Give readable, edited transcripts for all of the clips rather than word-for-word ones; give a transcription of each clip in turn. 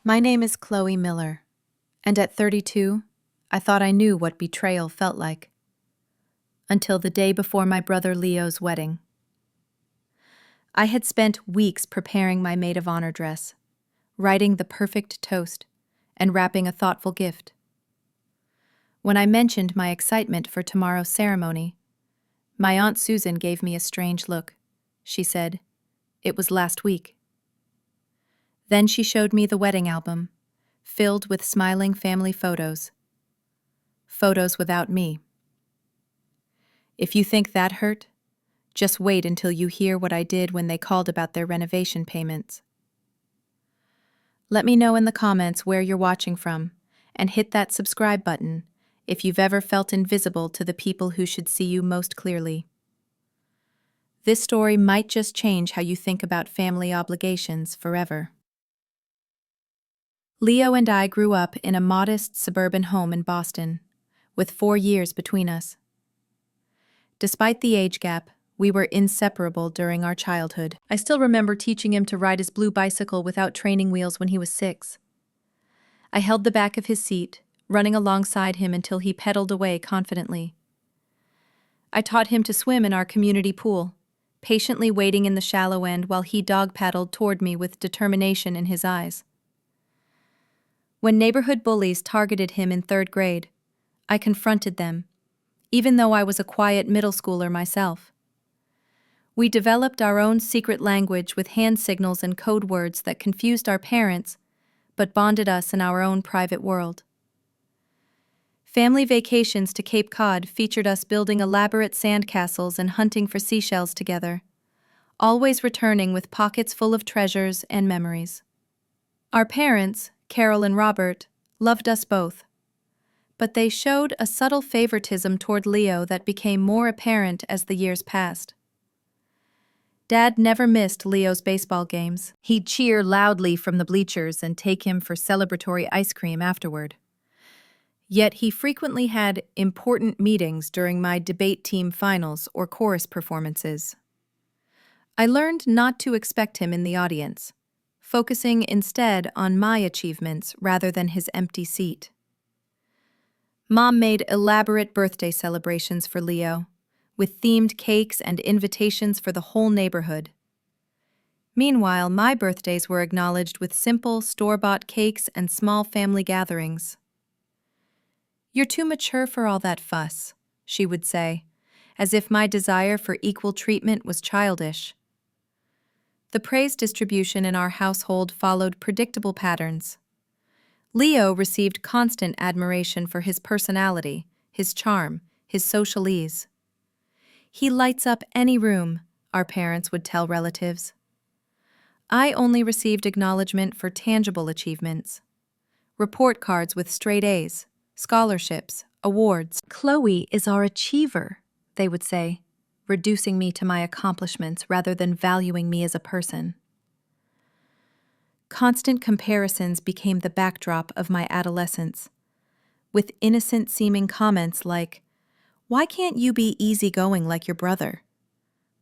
My name is Chloe Miller, and at 32, I thought I knew what betrayal felt like. Until the day before my brother Leo's wedding. I had spent weeks preparing my maid of honor dress, writing the perfect toast, and wrapping a thoughtful gift. When I mentioned my excitement for tomorrow's ceremony, my Aunt Susan gave me a strange look. She said, "It was last week." Then she showed me the wedding album, filled with smiling family photos. Photos without me. If you think that hurt, just wait until you hear what I did when they called about their renovation payments. Let me know in the comments where you're watching from, and hit that subscribe button if you've ever felt invisible to the people who should see you most clearly. This story might just change how you think about family obligations forever. Leo and I grew up in a modest suburban home in Boston, with 4 years between us. Despite the age gap, we were inseparable during our childhood. I still remember teaching him to ride his blue bicycle without training wheels when he was 6. I held the back of his seat, running alongside him until he pedaled away confidently. I taught him to swim in our community pool, patiently waiting in the shallow end while he dog-paddled toward me with determination in his eyes. When neighborhood bullies targeted him in 3rd grade, I confronted them, even though I was a quiet middle schooler myself. We developed our own secret language with hand signals and code words that confused our parents, but bonded us in our own private world. Family vacations to Cape Cod featured us building elaborate sandcastles and hunting for seashells together, always returning with pockets full of treasures and memories. Our parents, Carol and Robert, loved us both, but they showed a subtle favoritism toward Leo that became more apparent as the years passed. Dad never missed Leo's baseball games. He'd cheer loudly from the bleachers and take him for celebratory ice cream afterward. Yet he frequently had important meetings during my debate team finals or chorus performances. I learned not to expect him in the audience, focusing instead on my achievements rather than his empty seat. Mom made elaborate birthday celebrations for Leo, with themed cakes and invitations for the whole neighborhood. Meanwhile, my birthdays were acknowledged with simple, store-bought cakes and small family gatherings. "You're too mature for all that fuss," she would say, as if my desire for equal treatment was childish. The praise distribution in our household followed predictable patterns. Leo received constant admiration for his personality, his charm, his social ease. "He lights up any room," our parents would tell relatives. I only received acknowledgement for tangible achievements. Report cards with straight A's, scholarships, awards. "Chloe is our achiever," they would say, reducing me to my accomplishments rather than valuing me as a person. Constant comparisons became the backdrop of my adolescence, with innocent-seeming comments like, "Why can't you be easygoing like your brother?"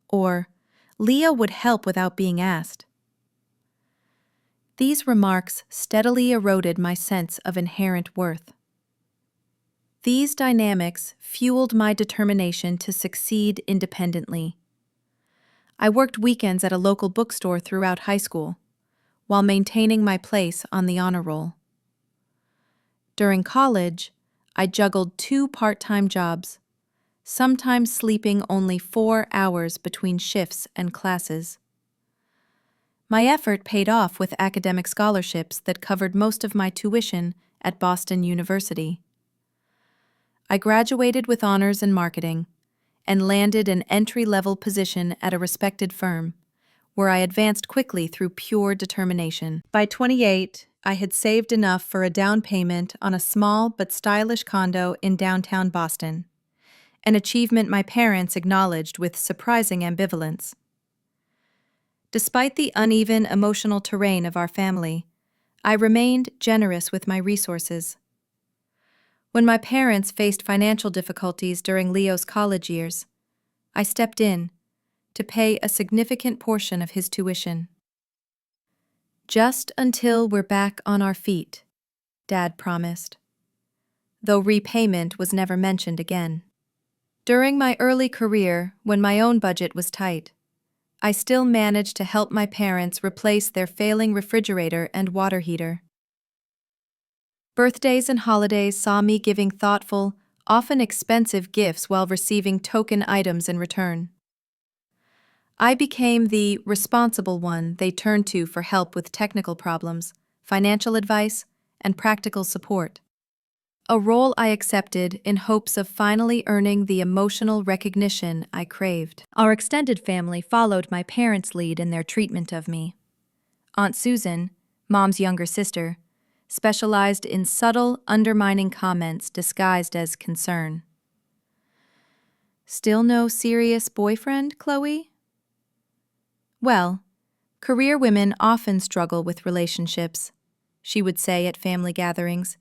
Or, "Leo would help without being asked." These remarks steadily eroded my sense of inherent worth. These dynamics fueled my determination to succeed independently. I worked weekends at a local bookstore throughout high school, while maintaining my place on the honor roll. During college, I juggled 2 part-time jobs, sometimes sleeping only 4 hours between shifts and classes. My effort paid off with academic scholarships that covered most of my tuition at Boston University. I graduated with honors in marketing and landed an entry-level position at a respected firm, where I advanced quickly through pure determination. By 28, I had saved enough for a down payment on a small but stylish condo in downtown Boston, an achievement my parents acknowledged with surprising ambivalence. Despite the uneven emotional terrain of our family, I remained generous with my resources. When my parents faced financial difficulties during Leo's college years, I stepped in to pay a significant portion of his tuition. Just until we're back on our feet, Dad promised, though repayment was never mentioned again. During my early career, when my own budget was tight, I still managed to help my parents replace their failing refrigerator and water heater. Birthdays and holidays saw me giving thoughtful, often expensive gifts while receiving token items in return. I became the responsible one they turned to for help with technical problems, financial advice, and practical support. A role I accepted in hopes of finally earning the emotional recognition I craved. Our extended family followed my parents' lead in their treatment of me. Aunt Susan, Mom's younger sister, specialized in subtle, undermining comments disguised as concern. "Still no serious boyfriend, Chloe?" "Well, career women often struggle with relationships," she would say at family gatherings,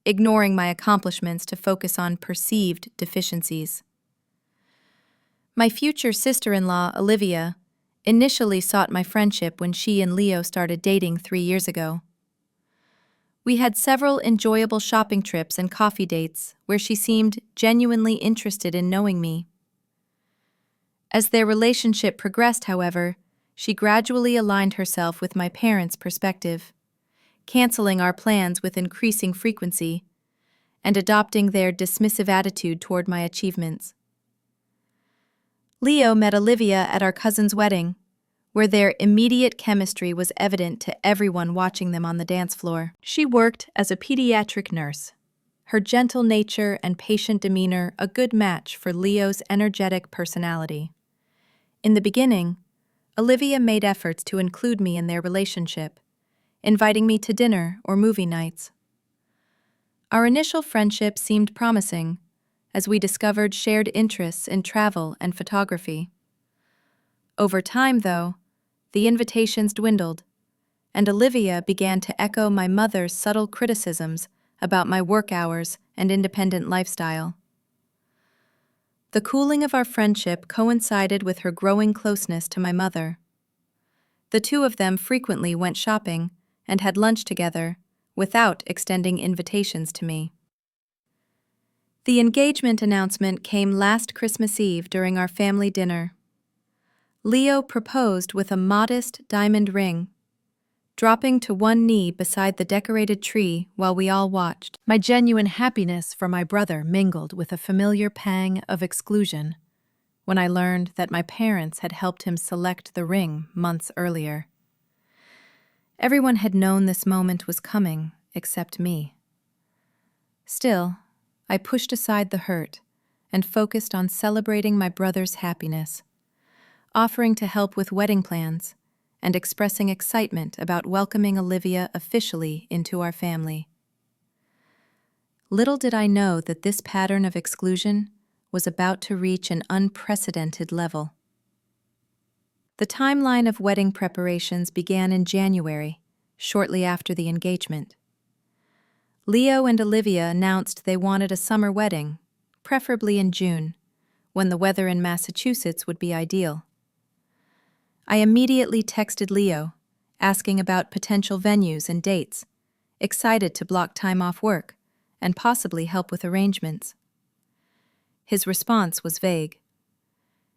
ignoring my accomplishments to focus on perceived deficiencies. My future sister-in-law, Olivia, initially sought my friendship when she and Leo started dating 3 years ago. We had several enjoyable shopping trips and coffee dates where she seemed genuinely interested in knowing me. As their relationship progressed, however, she gradually aligned herself with my parents' perspective, canceling our plans with increasing frequency and adopting their dismissive attitude toward my achievements. Leo met Olivia at our cousin's wedding, where their immediate chemistry was evident to everyone watching them on the dance floor. She worked as a pediatric nurse, her gentle nature and patient demeanor a good match for Leo's energetic personality. In the beginning, Olivia made efforts to include me in their relationship, inviting me to dinner or movie nights. Our initial friendship seemed promising, as we discovered shared interests in travel and photography. Over time, though, the invitations dwindled, and Olivia began to echo my mother's subtle criticisms about my work hours and independent lifestyle. The cooling of our friendship coincided with her growing closeness to my mother. The two of them frequently went shopping and had lunch together, without extending invitations to me. The engagement announcement came last Christmas Eve during our family dinner. Leo proposed with a modest diamond ring, dropping to one knee beside the decorated tree while we all watched. My genuine happiness for my brother mingled with a familiar pang of exclusion when I learned that my parents had helped him select the ring months earlier. Everyone had known this moment was coming, except me. Still, I pushed aside the hurt and focused on celebrating my brother's happiness, offering to help with wedding plans and expressing excitement about welcoming Olivia officially into our family. Little did I know that this pattern of exclusion was about to reach an unprecedented level. The timeline of wedding preparations began in January, shortly after the engagement. Leo and Olivia announced they wanted a summer wedding, preferably in June, when the weather in Massachusetts would be ideal. I immediately texted Leo, asking about potential venues and dates, excited to block time off work and possibly help with arrangements. His response was vague.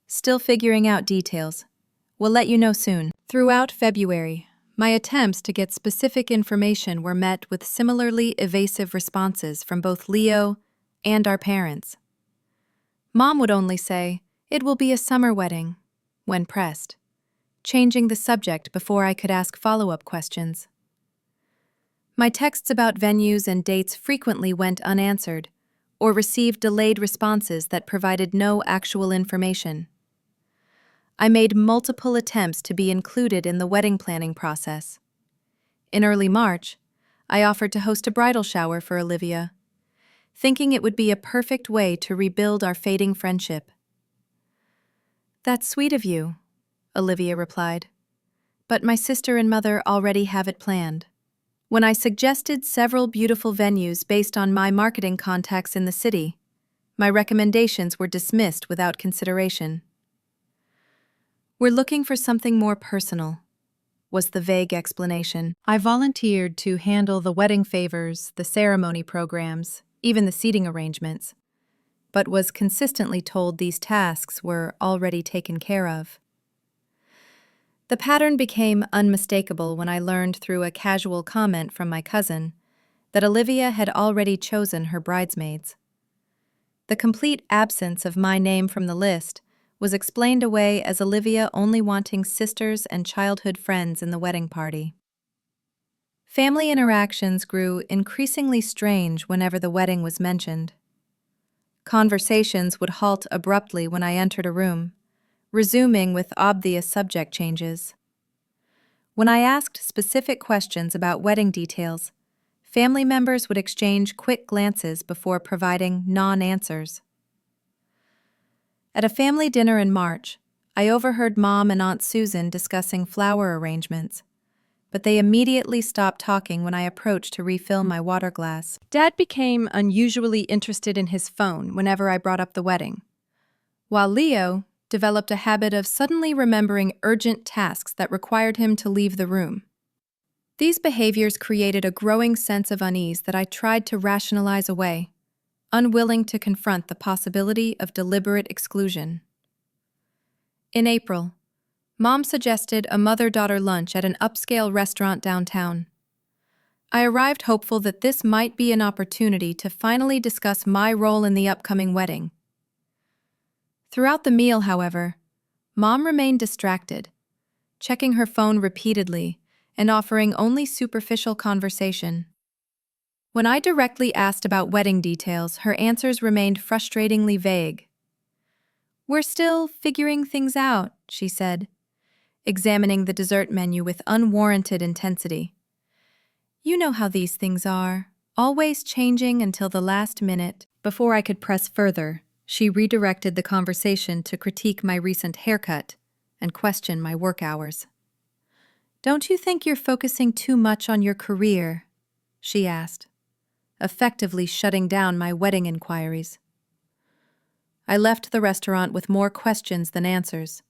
"Still figuring out details. We'll let you know soon." Throughout February, my attempts to get specific information were met with similarly evasive responses from both Leo and our parents. Mom would only say, "It will be a summer wedding," when pressed, changing the subject before I could ask follow-up questions. My texts about venues and dates frequently went unanswered or received delayed responses that provided no actual information. I made multiple attempts to be included in the wedding planning process. In early March, I offered to host a bridal shower for Olivia, thinking it would be a perfect way to rebuild our fading friendship. "That's sweet of you," Olivia replied, "but my sister and mother already have it planned." When I suggested several beautiful venues based on my marketing contacts in the city, my recommendations were dismissed without consideration. "We're looking for something more personal," was the vague explanation. I volunteered to handle the wedding favors, the ceremony programs, even the seating arrangements, but was consistently told these tasks were already taken care of. The pattern became unmistakable when I learned through a casual comment from my cousin that Olivia had already chosen her bridesmaids. The complete absence of my name from the list was explained away as Olivia only wanting sisters and childhood friends in the wedding party. Family interactions grew increasingly strange whenever the wedding was mentioned. Conversations would halt abruptly when I entered a room, resuming with obvious subject changes. When I asked specific questions about wedding details, family members would exchange quick glances before providing non-answers. At a family dinner in March, I overheard Mom and Aunt Susan discussing flower arrangements, but they immediately stopped talking when I approached to refill my water glass. Dad became unusually interested in his phone whenever I brought up the wedding, while Leo developed a habit of suddenly remembering urgent tasks that required him to leave the room. These behaviors created a growing sense of unease that I tried to rationalize away, unwilling to confront the possibility of deliberate exclusion. In April, Mom suggested a mother-daughter lunch at an upscale restaurant downtown. I arrived hopeful that this might be an opportunity to finally discuss my role in the upcoming wedding. Throughout the meal, however, Mom remained distracted, checking her phone repeatedly and offering only superficial conversation. When I directly asked about wedding details, her answers remained frustratingly vague. "We're still figuring things out," she said, examining the dessert menu with unwarranted intensity. "You know how these things are, always changing until the last minute." Before I could press further, she redirected the conversation to critique my recent haircut and question my work hours. "Don't you think you're focusing too much on your career?" she asked, effectively shutting down my wedding inquiries. I left the restaurant with more questions than answers,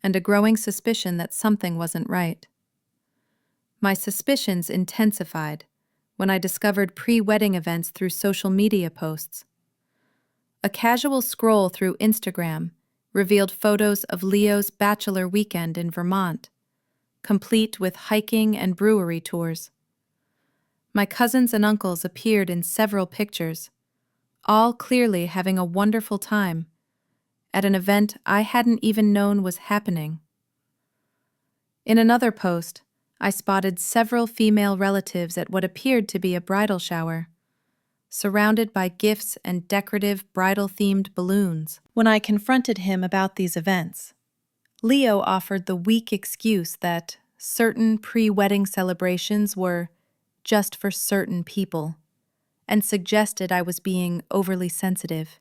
and a growing suspicion that something wasn't right. My suspicions intensified when I discovered pre-wedding events through social media posts. A casual scroll through Instagram revealed photos of Leo's bachelor weekend in Vermont, complete with hiking and brewery tours. My cousins and uncles appeared in several pictures, all clearly having a wonderful time at an event I hadn't even known was happening. In another post, I spotted several female relatives at what appeared to be a bridal shower, surrounded by gifts and decorative bridal-themed balloons. When I confronted him about these events, Leo offered the weak excuse that certain pre-wedding celebrations were just for certain people, and suggested I was being overly sensitive.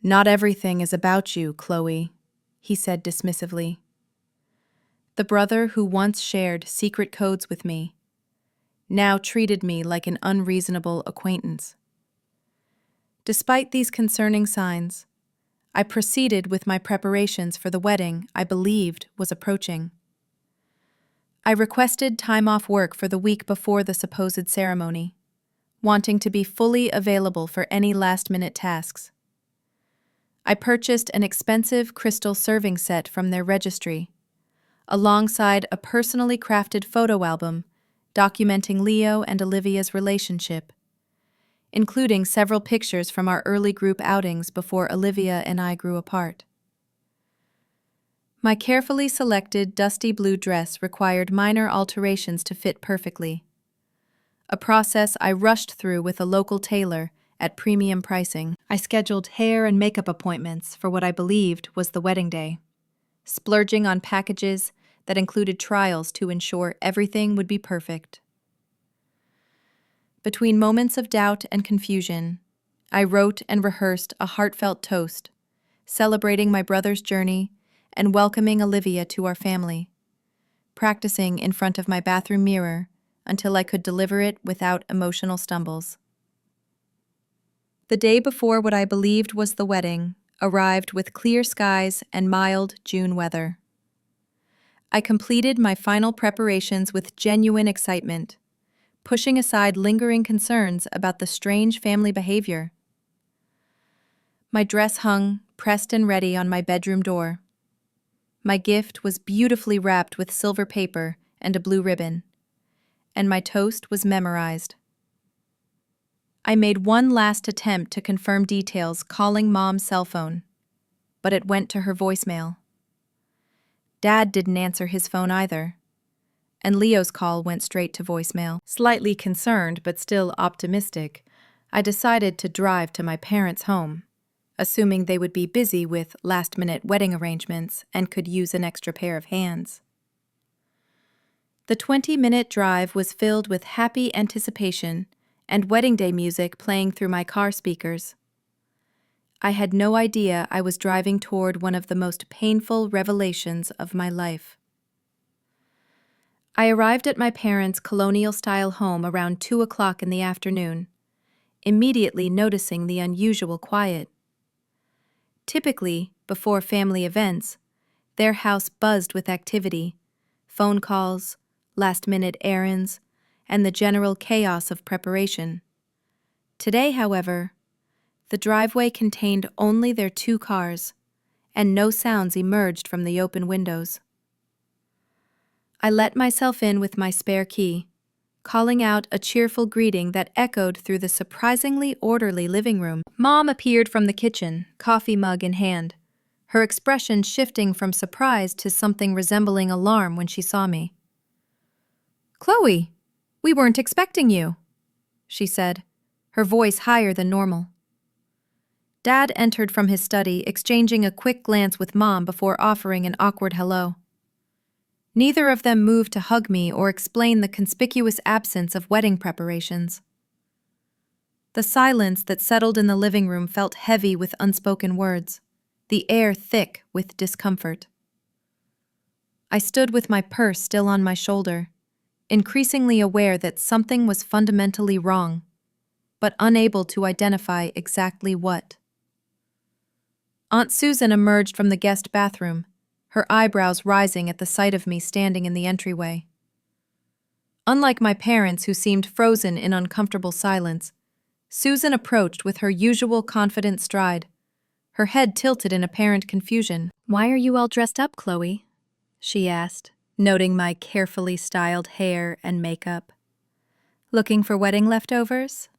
"Not everything is about you, Chloe," he said dismissively. The brother who once shared secret codes with me now treated me like an unreasonable acquaintance. Despite these concerning signs, I proceeded with my preparations for the wedding I believed was approaching. I requested time off work for the week before the supposed ceremony, wanting to be fully available for any last-minute tasks. I purchased an expensive crystal serving set from their registry, alongside a personally crafted photo album documenting Leo and Olivia's relationship, including several pictures from our early group outings before Olivia and I grew apart. My carefully selected dusty blue dress required minor alterations to fit perfectly, a process I rushed through with a local tailor at premium pricing. I scheduled hair and makeup appointments for what I believed was the wedding day, splurging on packages that included trials to ensure everything would be perfect. Between moments of doubt and confusion, I wrote and rehearsed a heartfelt toast, celebrating my brother's journey and welcoming Olivia to our family, practicing in front of my bathroom mirror until I could deliver it without emotional stumbles. The day before what I believed was the wedding arrived with clear skies and mild June weather. I completed my final preparations with genuine excitement, pushing aside lingering concerns about the strange family behavior. My dress hung, pressed and ready, on my bedroom door. My gift was beautifully wrapped with silver paper and a blue ribbon, and my toast was memorized. I made one last attempt to confirm details, calling Mom's cell phone, but it went to her voicemail. Dad didn't answer his phone either, and Leo's call went straight to voicemail. Slightly concerned but still optimistic, I decided to drive to my parents' home, assuming they would be busy with last-minute wedding arrangements and could use an extra pair of hands. The 20-minute drive was filled with happy anticipation and wedding day music playing through my car speakers. I had no idea I was driving toward one of the most painful revelations of my life. I arrived at my parents' colonial-style home around 2 o'clock in the afternoon, immediately noticing the unusual quiet. Typically, before family events, their house buzzed with activity, phone calls, last-minute errands, and the general chaos of preparation. Today, however, the driveway contained only their 2 cars, and no sounds emerged from the open windows. I let myself in with my spare key, calling out a cheerful greeting that echoed through the surprisingly orderly living room. Mom appeared from the kitchen, coffee mug in hand, her expression shifting from surprise to something resembling alarm when she saw me. "Chloe, we weren't expecting you," she said, her voice higher than normal. Dad entered from his study, exchanging a quick glance with Mom before offering an awkward hello. Neither of them moved to hug me or explain the conspicuous absence of wedding preparations. The silence that settled in the living room felt heavy with unspoken words, the air thick with discomfort. I stood with my purse still on my shoulder, increasingly aware that something was fundamentally wrong, but unable to identify exactly what. Aunt Susan emerged from the guest bathroom, her eyebrows rising at the sight of me standing in the entryway. Unlike my parents, who seemed frozen in uncomfortable silence, Susan approached with her usual confident stride, her head tilted in apparent confusion. "Why are you all dressed up, Chloe?" she asked, noting my carefully styled hair and makeup. "Looking for wedding leftovers?"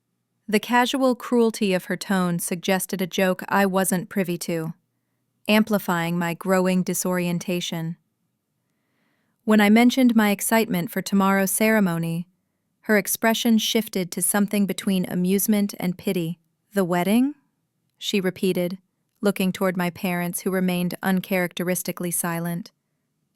The casual cruelty of her tone suggested a joke I wasn't privy to, amplifying my growing disorientation. When I mentioned my excitement for tomorrow's ceremony, her expression shifted to something between amusement and pity. "The wedding?" she repeated, looking toward my parents, who remained uncharacteristically silent.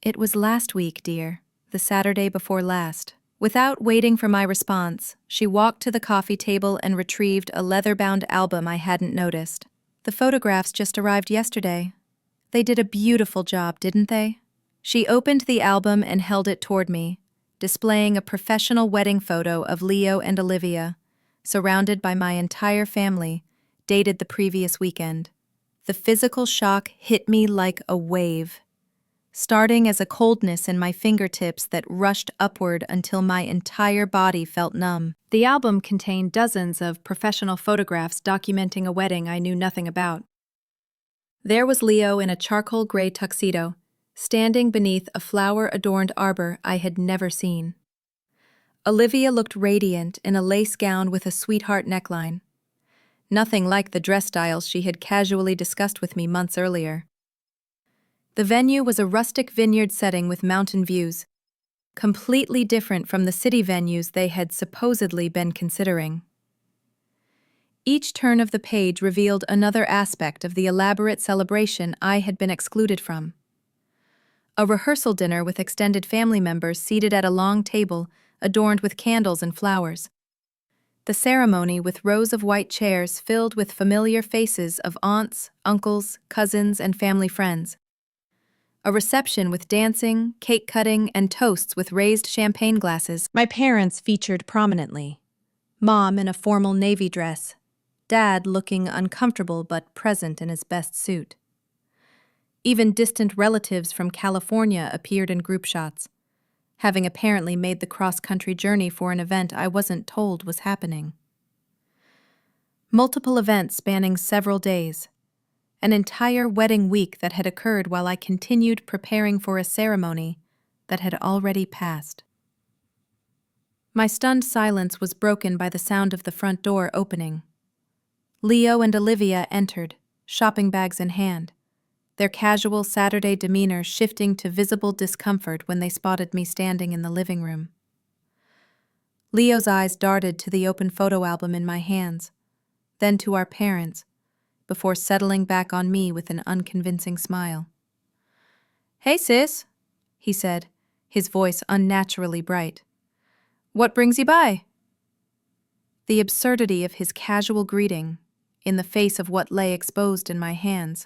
"It was last week, dear, the Saturday before last." Without waiting for my response, she walked to the coffee table and retrieved a leather-bound album I hadn't noticed. "The photographs just arrived yesterday. They did a beautiful job, didn't they?" She opened the album and held it toward me, displaying a professional wedding photo of Leo and Olivia, surrounded by my entire family, dated the previous weekend. The physical shock hit me like a wave, starting as a coldness in my fingertips that rushed upward until my entire body felt numb. The album contained dozens of professional photographs documenting a wedding I knew nothing about. There was Leo in a charcoal gray tuxedo, standing beneath a flower-adorned arbor I had never seen. Olivia looked radiant in a lace gown with a sweetheart neckline, nothing like the dress styles she had casually discussed with me months earlier. The venue was a rustic vineyard setting with mountain views, completely different from the city venues they had supposedly been considering. Each turn of the page revealed another aspect of the elaborate celebration I had been excluded from. A rehearsal dinner with extended family members seated at a long table adorned with candles and flowers. The ceremony with rows of white chairs filled with familiar faces of aunts, uncles, cousins, and family friends. A reception with dancing, cake cutting, and toasts with raised champagne glasses. My parents featured prominently. Mom in a formal navy dress, Dad looking uncomfortable but present in his best suit. Even distant relatives from California appeared in group shots, having apparently made the cross-country journey for an event I wasn't told was happening. Multiple events spanning several days, an entire wedding week that had occurred while I continued preparing for a ceremony that had already passed. My stunned silence was broken by the sound of the front door opening. Leo and Olivia entered, shopping bags in hand, their casual Saturday demeanor shifting to visible discomfort when they spotted me standing in the living room. Leo's eyes darted to the open photo album in my hands, then to our parents, before settling back on me with an unconvincing smile. "Hey, sis," he said, his voice unnaturally bright. "What brings you by?" The absurdity of his casual greeting, in the face of what lay exposed in my hands,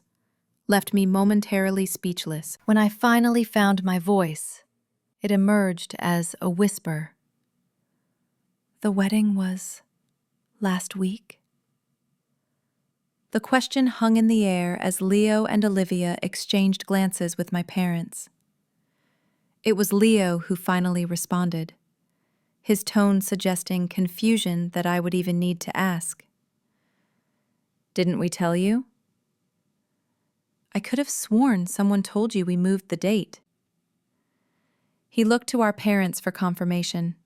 left me momentarily speechless. When I finally found my voice, it emerged as a whisper. "The wedding was last week?" The question hung in the air as Leo and Olivia exchanged glances with my parents. It was Leo who finally responded, his tone suggesting confusion that I would even need to ask. "Didn't we tell you?" "I could have sworn someone told you we moved the date." He looked to our parents for confirmation,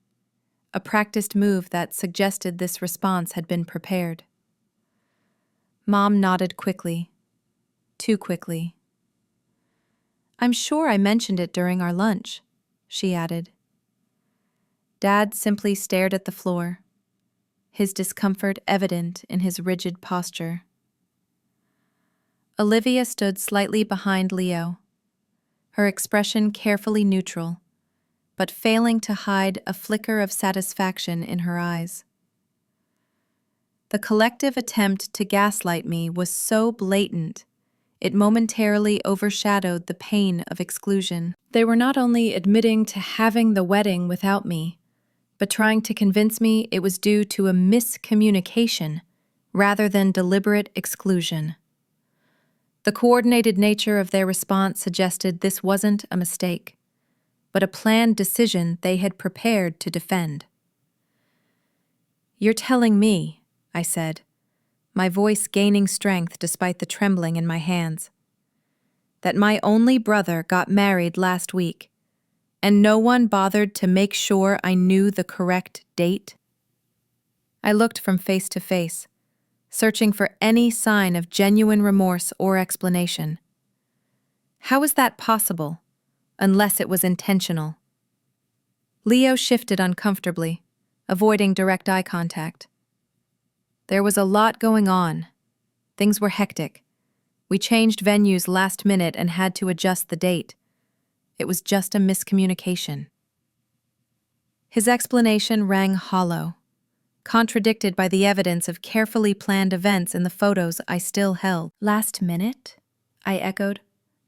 a practiced move that suggested this response had been prepared. Mom nodded quickly, too quickly. "I'm sure I mentioned it during our lunch," she added. Dad simply stared at the floor, his discomfort evident in his rigid posture. Olivia stood slightly behind Leo, her expression carefully neutral, but failing to hide a flicker of satisfaction in her eyes. The collective attempt to gaslight me was so blatant, it momentarily overshadowed the pain of exclusion. They were not only admitting to having the wedding without me, but trying to convince me it was due to a miscommunication rather than deliberate exclusion. The coordinated nature of their response suggested this wasn't a mistake, but a planned decision they had prepared to defend. "You're telling me," I said, my voice gaining strength despite the trembling in my hands, "that my only brother got married last week, and no one bothered to make sure I knew the correct date?" I looked from face to face, searching for any sign of genuine remorse or explanation. How is that possible, unless it was intentional? Leo shifted uncomfortably, avoiding direct eye contact. There was a lot going on. Things were hectic. We changed venues last minute and had to adjust the date. It was just a miscommunication. His explanation rang hollow, contradicted by the evidence of carefully planned events in the photos I still held. "Last minute?" I echoed,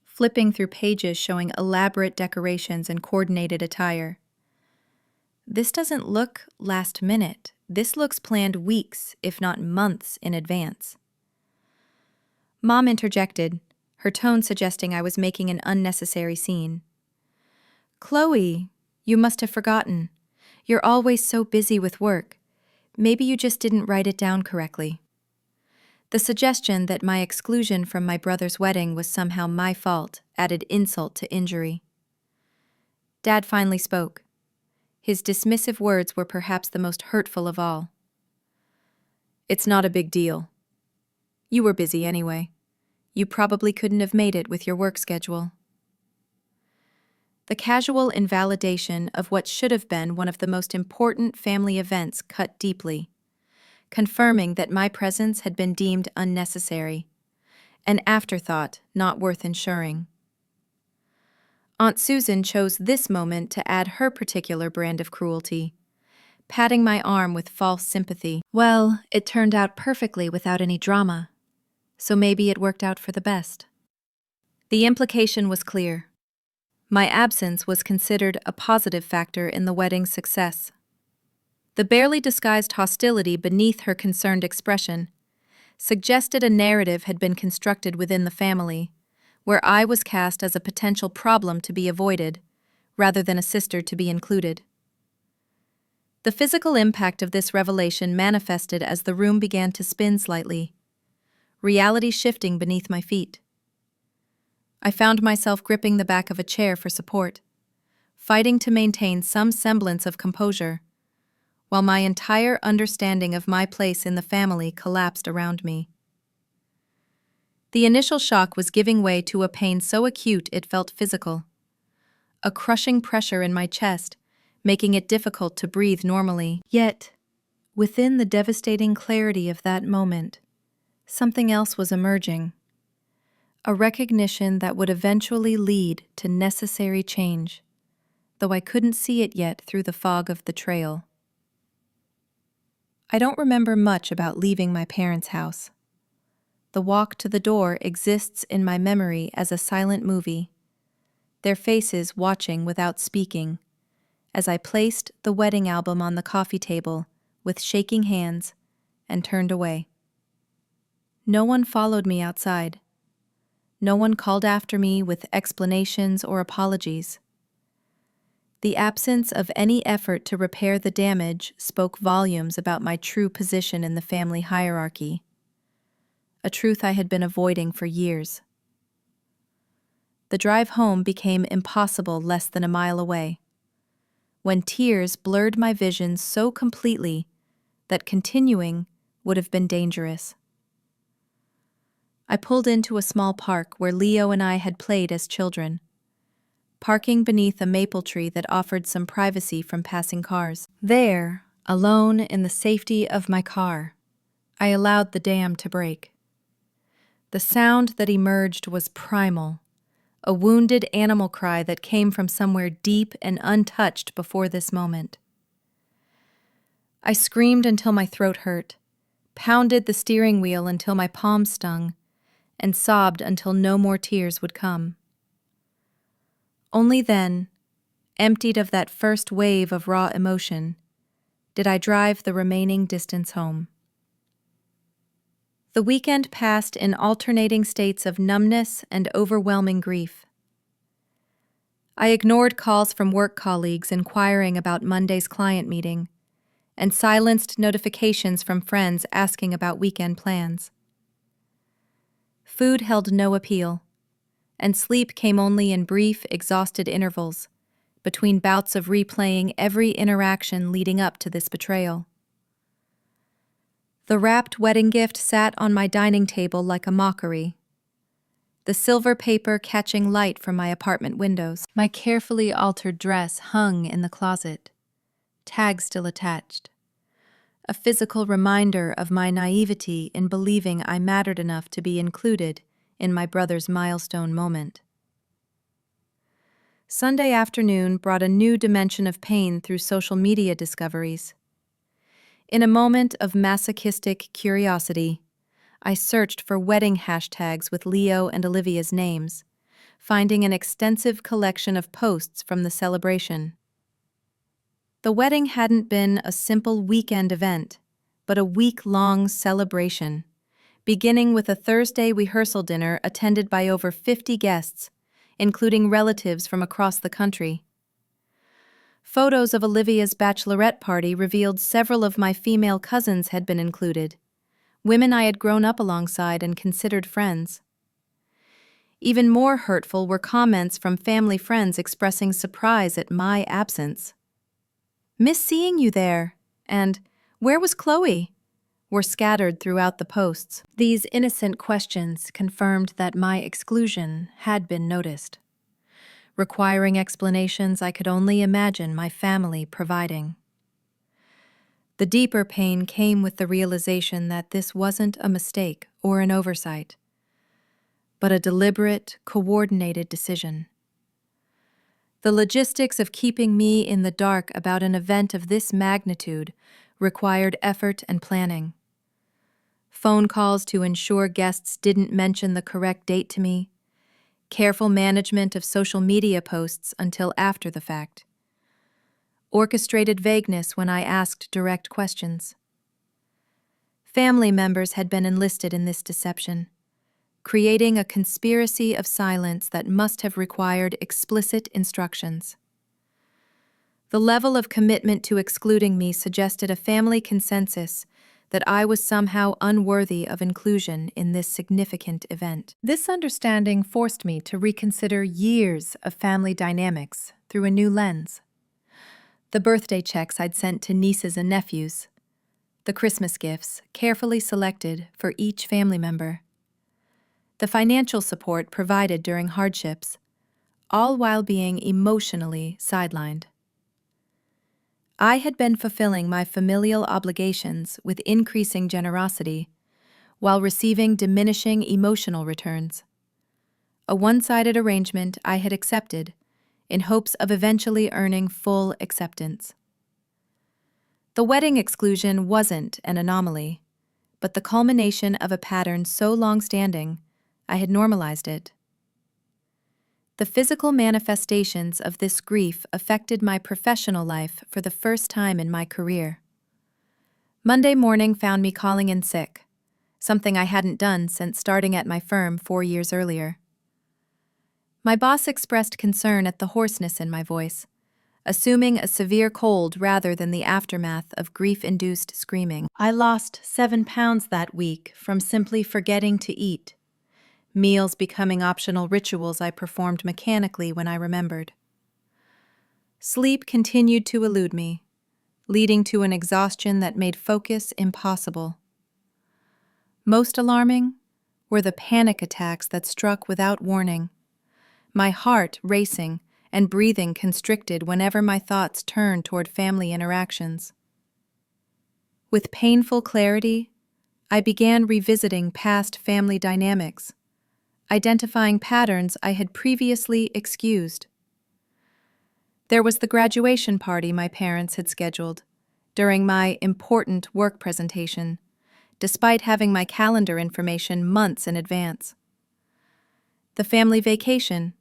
flipping through pages showing elaborate decorations and coordinated attire. "This doesn't look last minute. This looks planned weeks, if not months, in advance." Mom interjected, her tone suggesting I was making an unnecessary scene. "Chloe, you must have forgotten. You're always so busy with work. Maybe you just didn't write it down correctly." The suggestion that my exclusion from my brother's wedding was somehow my fault added insult to injury. Dad finally spoke. His dismissive words were perhaps the most hurtful of all. "It's not a big deal. You were busy anyway. You probably couldn't have made it with your work schedule." The casual invalidation of what should have been one of the most important family events cut deeply, confirming that my presence had been deemed unnecessary, an afterthought not worth ensuring. Aunt Susan chose this moment to add her particular brand of cruelty, patting my arm with false sympathy. "Well, it turned out perfectly without any drama, so maybe it worked out for the best." The implication was clear. My absence was considered a positive factor in the wedding's success. The barely disguised hostility beneath her concerned expression suggested a narrative had been constructed within the family, where I was cast as a potential problem to be avoided, rather than a sister to be included. The physical impact of this revelation manifested as the room began to spin slightly, reality shifting beneath my feet. I found myself gripping the back of a chair for support, fighting to maintain some semblance of composure, while my entire understanding of my place in the family collapsed around me. The initial shock was giving way to a pain so acute it felt physical, a crushing pressure in my chest, making it difficult to breathe normally. Yet, within the devastating clarity of that moment, something else was emerging, a recognition that would eventually lead to necessary change, though I couldn't see it yet through the fog of the trail. I don't remember much about leaving my parents' house. The walk to the door exists in my memory as a silent movie, their faces watching without speaking, as I placed the wedding album on the coffee table with shaking hands and turned away. No one followed me outside. No one called after me with explanations or apologies. The absence of any effort to repair the damage spoke volumes about my true position in the family hierarchy, a truth I had been avoiding for years. The drive home became impossible less than a mile away, when tears blurred my vision so completely that continuing would have been dangerous. I pulled into a small park where Leo and I had played as children, parking beneath a maple tree that offered some privacy from passing cars. There, alone in the safety of my car, I allowed the dam to break. The sound that emerged was primal, a wounded animal cry that came from somewhere deep and untouched before this moment. I screamed until my throat hurt, pounded the steering wheel until my palms stung, and sobbed until no more tears would come. Only then, emptied of that first wave of raw emotion, did I drive the remaining distance home. The weekend passed in alternating states of numbness and overwhelming grief. I ignored calls from work colleagues inquiring about Monday's client meeting, and silenced notifications from friends asking about weekend plans. Food held no appeal, and sleep came only in brief, exhausted intervals, between bouts of replaying every interaction leading up to this betrayal. The wrapped wedding gift sat on my dining table like a mockery, the silver paper catching light from my apartment windows. My carefully altered dress hung in the closet, tag still attached, a physical reminder of my naivety in believing I mattered enough to be included in my brother's milestone moment. Sunday afternoon brought a new dimension of pain through social media discoveries. In a moment of masochistic curiosity, I searched for wedding hashtags with Leo and Olivia's names, finding an extensive collection of posts from the celebration. The wedding hadn't been a simple weekend event, but a week-long celebration, beginning with a Thursday rehearsal dinner attended by over 50 guests, including relatives from across the country. Photos of Olivia's bachelorette party revealed several of my female cousins had been included, women I had grown up alongside and considered friends. Even more hurtful were comments from family friends expressing surprise at my absence. "Miss seeing you there," and "Where was Chloe?" were scattered throughout the posts. These innocent questions confirmed that my exclusion had been noticed, requiring explanations I could only imagine my family providing. The deeper pain came with the realization that this wasn't a mistake or an oversight, but a deliberate, coordinated decision. The logistics of keeping me in the dark about an event of this magnitude required effort and planning. Phone calls to ensure guests didn't mention the correct date to me, careful management of social media posts until after the fact, orchestrated vagueness when I asked direct questions. Family members had been enlisted in this deception, creating a conspiracy of silence that must have required explicit instructions. The level of commitment to excluding me suggested a family consensus that I was somehow unworthy of inclusion in this significant event. This understanding forced me to reconsider years of family dynamics through a new lens. The birthday checks I'd sent to nieces and nephews, the Christmas gifts carefully selected for each family member, the financial support provided during hardships, all while being emotionally sidelined. I had been fulfilling my familial obligations with increasing generosity, while receiving diminishing emotional returns. A one-sided arrangement I had accepted, in hopes of eventually earning full acceptance. The wedding exclusion wasn't an anomaly, but the culmination of a pattern so long-standing, I had normalized it. The physical manifestations of this grief affected my professional life for the first time in my career. Monday morning found me calling in sick, something I hadn't done since starting at my firm 4 years earlier. My boss expressed concern at the hoarseness in my voice, assuming a severe cold rather than the aftermath of grief-induced screaming. I lost 7 pounds that week from simply forgetting to eat, meals becoming optional rituals I performed mechanically when I remembered. Sleep continued to elude me, leading to an exhaustion that made focus impossible. Most alarming were the panic attacks that struck without warning, my heart racing and breathing constricted whenever my thoughts turned toward family interactions. With painful clarity, I began revisiting past family dynamics, identifying patterns I had previously excused. There was the graduation party my parents had scheduled during my important work presentation, despite having my calendar information months in advance. The family vacation,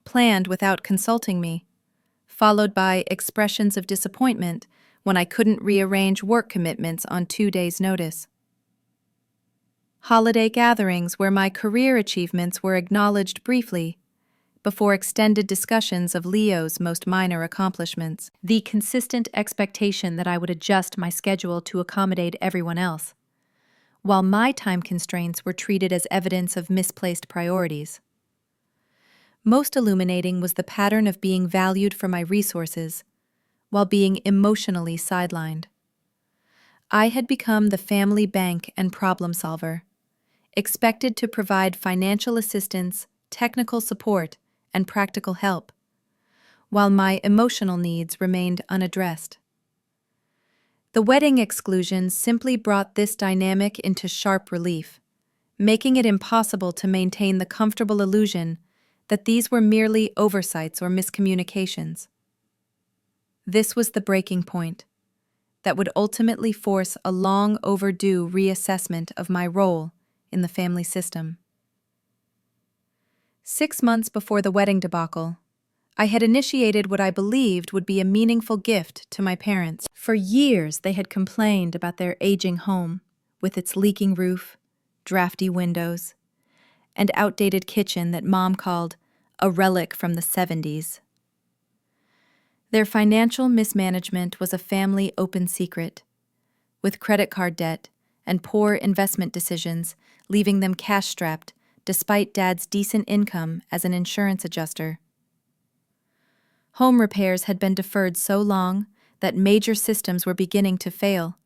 planned without consulting me, followed by expressions of disappointment when I couldn't rearrange work commitments on 2 days' notice. Holiday gatherings where my career achievements were acknowledged briefly, before extended discussions of Leo's most minor accomplishments. The consistent expectation that I would adjust my schedule to accommodate everyone else, while my time constraints were treated as evidence of misplaced priorities. Most illuminating was the pattern of being valued for my resources, while being emotionally sidelined. I had become the family bank and problem solver, expected to provide financial assistance, technical support, and practical help, while my emotional needs remained unaddressed. The wedding exclusion simply brought this dynamic into sharp relief, making it impossible to maintain the comfortable illusion that these were merely oversights or miscommunications. This was the breaking point that would ultimately force a long overdue reassessment of my role in the family system. 6 months before the wedding debacle, I had initiated what I believed would be a meaningful gift to my parents. For years, they had complained about their aging home, with its leaking roof, drafty windows, and outdated kitchen that Mom called a relic from the 70s. Their financial mismanagement was a family open secret, with credit card debt and poor investment decisions leaving them cash-strapped despite Dad's decent income as an insurance adjuster. Home repairs had been deferred so long that major systems were beginning to fail,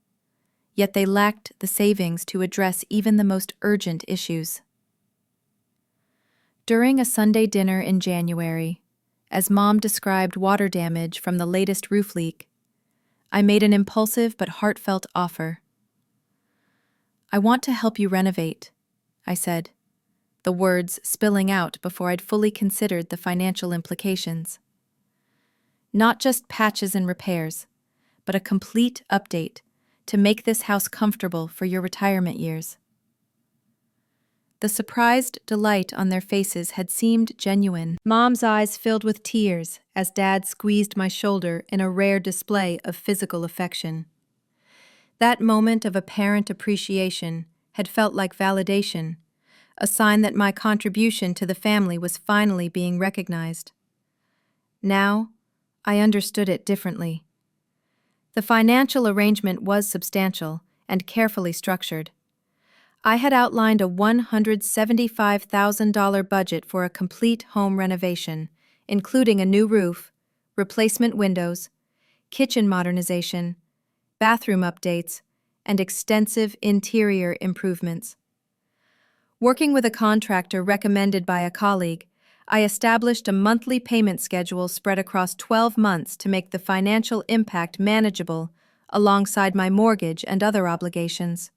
yet they lacked the savings to address even the most urgent issues. During a Sunday dinner in January, as Mom described water damage from the latest roof leak, I made an impulsive but heartfelt offer. "I want to help you renovate," I said, the words spilling out before I'd fully considered the financial implications. Not just patches and repairs, but a complete update to make this house comfortable for your retirement years. The surprised delight on their faces had seemed genuine. Mom's eyes filled with tears as Dad squeezed my shoulder in a rare display of physical affection. That moment of apparent appreciation had felt like validation, a sign that my contribution to the family was finally being recognized. Now, I understood it differently. The financial arrangement was substantial and carefully structured. I had outlined a $175,000 budget for a complete home renovation, including a new roof, replacement windows, kitchen modernization, bathroom updates, and extensive interior improvements. Working with a contractor recommended by a colleague, I established a monthly payment schedule spread across 12 months to make the financial impact manageable alongside my mortgage and other obligations.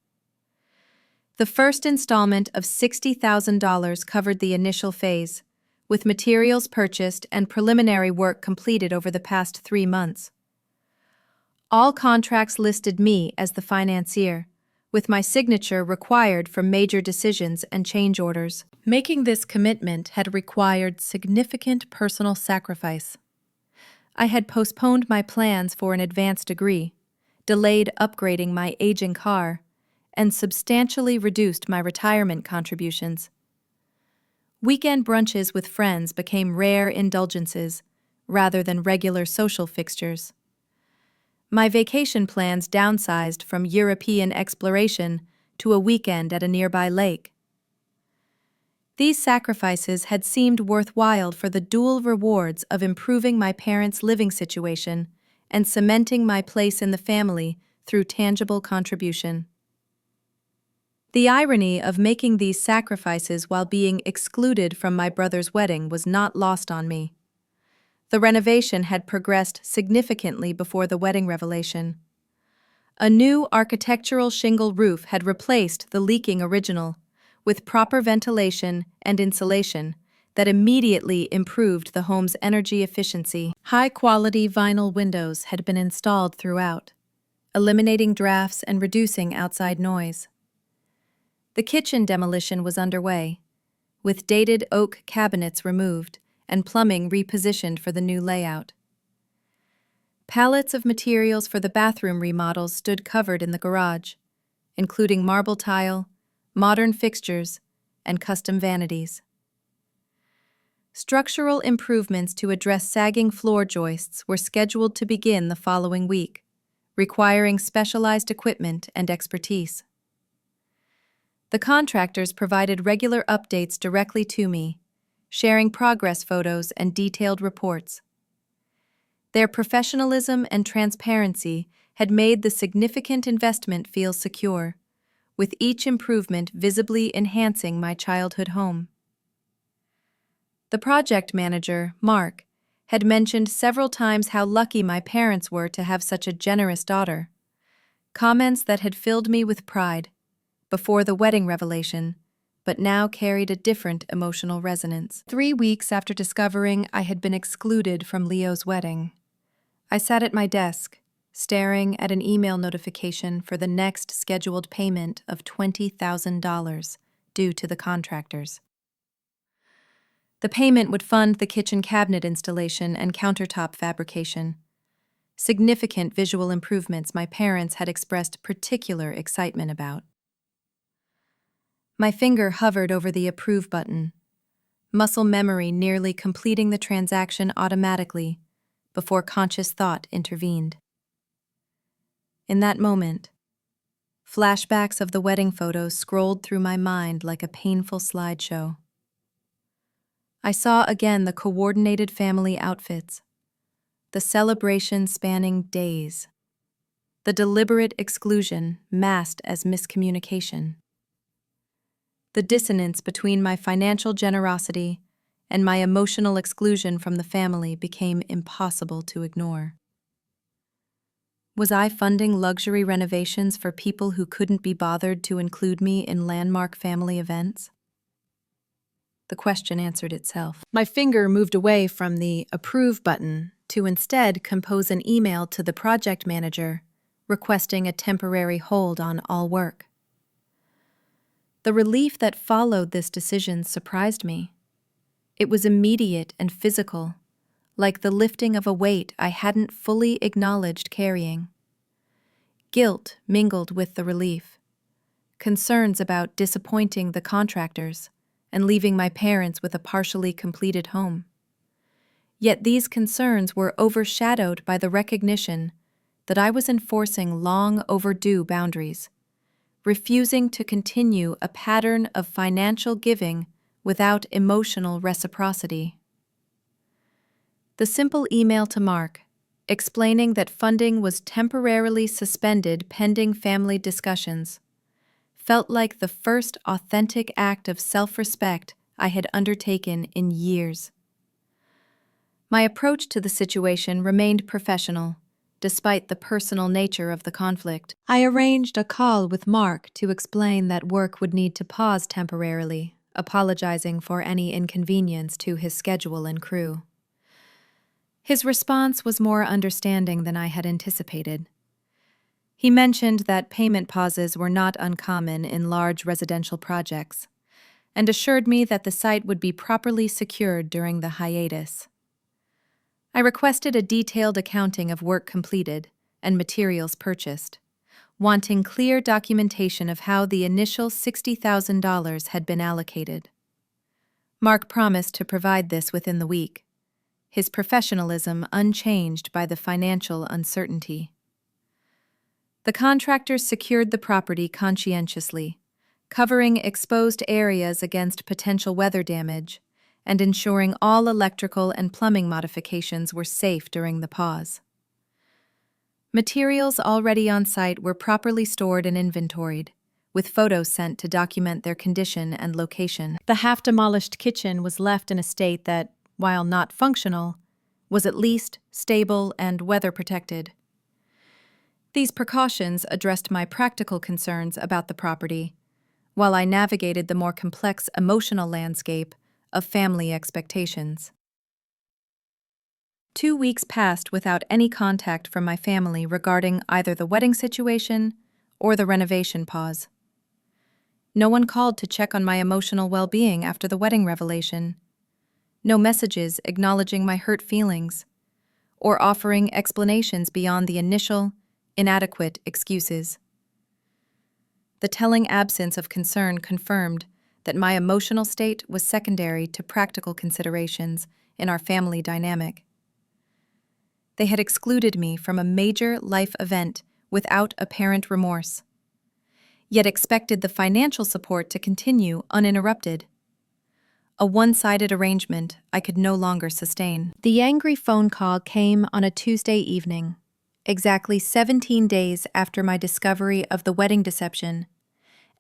The first installment of $60,000 covered the initial phase, with materials purchased and preliminary work completed over the past 3 months. All contracts listed me as the financier, with my signature required for major decisions and change orders. Making this commitment had required significant personal sacrifice. I had postponed my plans for an advanced degree, delayed upgrading my aging car, and substantially reduced my retirement contributions. Weekend brunches with friends became rare indulgences rather than regular social fixtures. My vacation plans downsized from European exploration to a weekend at a nearby lake. These sacrifices had seemed worthwhile for the dual rewards of improving my parents' living situation and cementing my place in the family through tangible contribution. The irony of making these sacrifices while being excluded from my brother's wedding was not lost on me. The renovation had progressed significantly before the wedding revelation. A new architectural shingle roof had replaced the leaking original, with proper ventilation and insulation that immediately improved the home's energy efficiency. High-quality vinyl windows had been installed throughout, eliminating drafts and reducing outside noise. The kitchen demolition was underway, with dated oak cabinets removed and plumbing repositioned for the new layout. Pallets of materials for the bathroom remodels stood covered in the garage, including marble tile, modern fixtures, and custom vanities. Structural improvements to address sagging floor joists were scheduled to begin the following week, requiring specialized equipment and expertise. The contractors provided regular updates directly to me, sharing progress photos and detailed reports. Their professionalism and transparency had made the significant investment feel secure, with each improvement visibly enhancing my childhood home. The project manager, Mark, had mentioned several times how lucky my parents were to have such a generous daughter, comments that had filled me with pride before the wedding revelation, but now carried a different emotional resonance. 3 weeks after discovering I had been excluded from Leo's wedding, I sat at my desk, staring at an email notification for the next scheduled payment of $20,000 due to the contractors. The payment would fund the kitchen cabinet installation and countertop fabrication, significant visual improvements my parents had expressed particular excitement about. My finger hovered over the approve button, muscle memory nearly completing the transaction automatically before conscious thought intervened. In that moment, flashbacks of the wedding photos scrolled through my mind like a painful slideshow. I saw again the coordinated family outfits, the celebration spanning days, the deliberate exclusion masked as miscommunication. The dissonance between my financial generosity and my emotional exclusion from the family became impossible to ignore. Was I funding luxury renovations for people who couldn't be bothered to include me in landmark family events? The question answered itself. My finger moved away from the approve button to instead compose an email to the project manager requesting a temporary hold on all work. The relief that followed this decision surprised me. It was immediate and physical, like the lifting of a weight I hadn't fully acknowledged carrying. Guilt mingled with the relief, concerns about disappointing the contractors and leaving my parents with a partially completed home. Yet these concerns were overshadowed by the recognition that I was enforcing long overdue boundaries, refusing to continue a pattern of financial giving without emotional reciprocity. The simple email to Mark, explaining that funding was temporarily suspended pending family discussions, felt like the first authentic act of self-respect I had undertaken in years. My approach to the situation remained professional, despite the personal nature of the conflict. I arranged a call with Mark to explain that work would need to pause temporarily, apologizing for any inconvenience to his schedule and crew. His response was more understanding than I had anticipated. He mentioned that payment pauses were not uncommon in large residential projects, and assured me that the site would be properly secured during the hiatus. I requested a detailed accounting of work completed and materials purchased, wanting clear documentation of how the initial $60,000 had been allocated. Mark promised to provide this within the week, his professionalism unchanged by the financial uncertainty. The contractors secured the property conscientiously, covering exposed areas against potential weather damage and ensuring all electrical and plumbing modifications were safe during the pause. Materials already on site were properly stored and inventoried, with photos sent to document their condition and location. The half-demolished kitchen was left in a state that, while not functional, was at least stable and weather-protected. These precautions addressed my practical concerns about the property, while I navigated the more complex emotional landscape of family expectations. 2 weeks passed without any contact from my family regarding either the wedding situation or the renovation pause. No one called to check on my emotional well-being after the wedding revelation. No messages acknowledging my hurt feelings or offering explanations beyond the initial, inadequate excuses. The telling absence of concern confirmed that my emotional state was secondary to practical considerations in our family dynamic. They had excluded me from a major life event without apparent remorse, yet expected the financial support to continue uninterrupted. A one-sided arrangement I could no longer sustain. The angry phone call came on a Tuesday evening, exactly 17 days after my discovery of the wedding deception,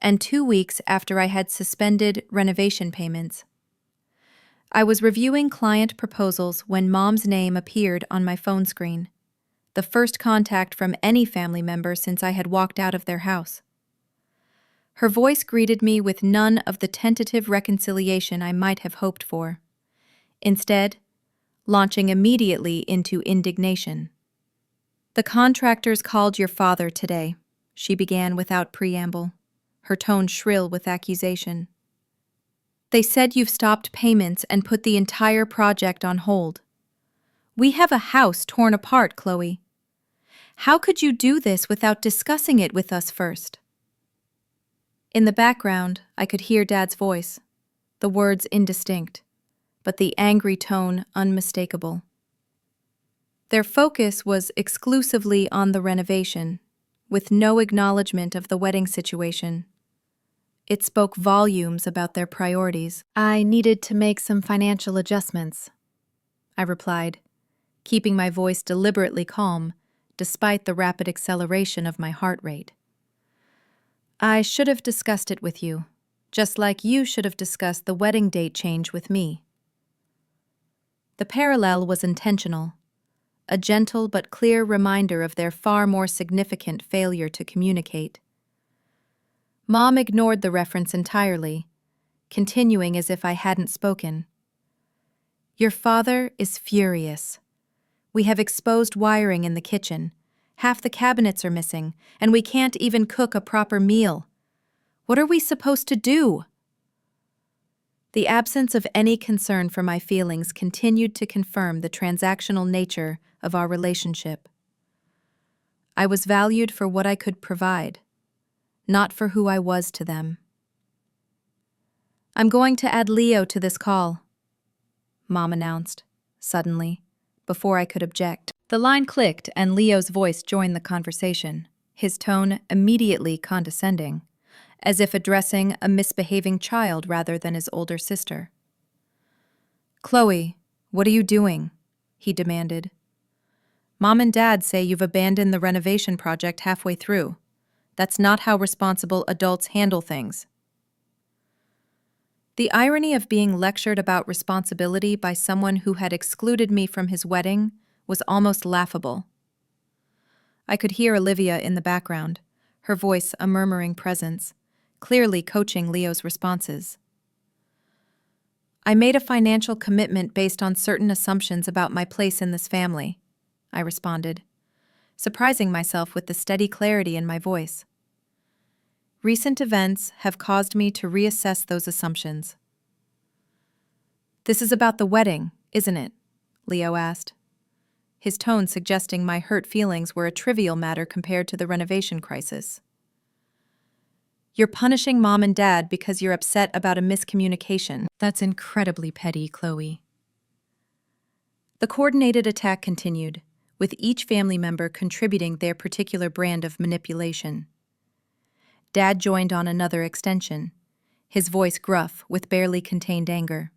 and 2 weeks after I had suspended renovation payments. I was reviewing client proposals when Mom's name appeared on my phone screen, the first contact from any family member since I had walked out of their house. Her voice greeted me with none of the tentative reconciliation I might have hoped for, instead, launching immediately into indignation. "The contractors called your father today," she began without preamble, her tone shrill with accusation. "They said you've stopped payments and put the entire project on hold. We have a house torn apart, Chloe. How could you do this without discussing it with us first?" In the background, I could hear Dad's voice, the words indistinct, but the angry tone unmistakable. Their focus was exclusively on the renovation, with no acknowledgement of the wedding situation. It spoke volumes about their priorities. "I needed to make some financial adjustments," I replied, keeping my voice deliberately calm, despite the rapid acceleration of my heart rate. "I should have discussed it with you, just like you should have discussed the wedding date change with me." The parallel was intentional, a gentle but clear reminder of their far more significant failure to communicate. Mom ignored the reference entirely, continuing as if I hadn't spoken. "Your father is furious. We have exposed wiring in the kitchen. Half the cabinets are missing, and we can't even cook a proper meal. What are we supposed to do?" The absence of any concern for my feelings continued to confirm the transactional nature of our relationship. I was valued for what I could provide, not for who I was to them. "I'm going to add Leo to this call," Mom announced, suddenly, before I could object. The line clicked and Leo's voice joined the conversation, his tone immediately condescending, as if addressing a misbehaving child rather than his older sister. "Chloe, what are you doing?" he demanded. "Mom and Dad say you've abandoned the renovation project halfway through. That's not how responsible adults handle things." The irony of being lectured about responsibility by someone who had excluded me from his wedding was almost laughable. I could hear Olivia in the background, her voice a murmuring presence, clearly coaching Leo's responses. "I made a financial commitment based on certain assumptions about my place in this family," I responded, surprising myself with the steady clarity in my voice. "Recent events have caused me to reassess those assumptions." "This is about the wedding, isn't it?" Leo asked, his tone suggesting my hurt feelings were a trivial matter compared to the renovation crisis. "You're punishing Mom and Dad because you're upset about a miscommunication. That's incredibly petty, Chloe." The coordinated attack continued, with each family member contributing their particular brand of manipulation. Dad joined on another extension, his voice gruff with barely contained anger.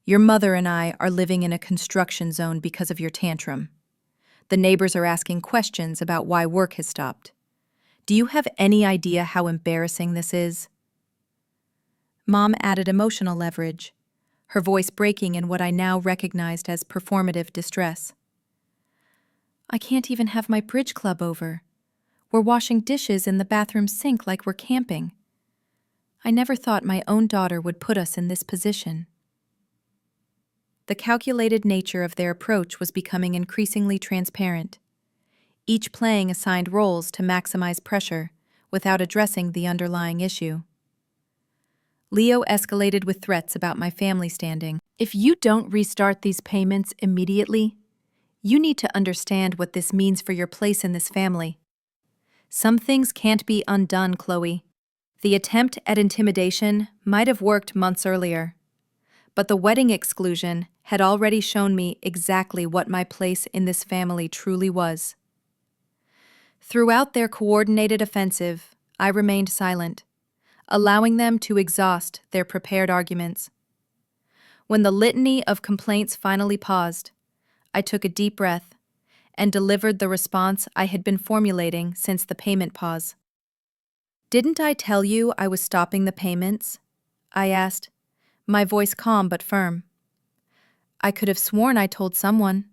"Your mother and I are living in a construction zone because of your tantrum. The neighbors are asking questions about why work has stopped. Do you have any idea how embarrassing this is?" Mom added emotional leverage, her voice breaking in what I now recognized as performative distress. "I can't even have my bridge club over. We're washing dishes in the bathroom sink like we're camping. I never thought my own daughter would put us in this position." The calculated nature of their approach was becoming increasingly transparent, each playing assigned roles to maximize pressure without addressing the underlying issue. Leo escalated with threats about my family standing. "If you don't restart these payments immediately, you need to understand what this means for your place in this family. Some things can't be undone, Chloe." The attempt at intimidation might have worked months earlier, but the wedding exclusion had already shown me exactly what my place in this family truly was. Throughout their coordinated offensive, I remained silent, allowing them to exhaust their prepared arguments. When the litany of complaints finally paused, I took a deep breath and delivered the response I had been formulating since the payment pause. "Didn't I tell you I was stopping the payments?" I asked, my voice calm but firm. "I could have sworn I told someone."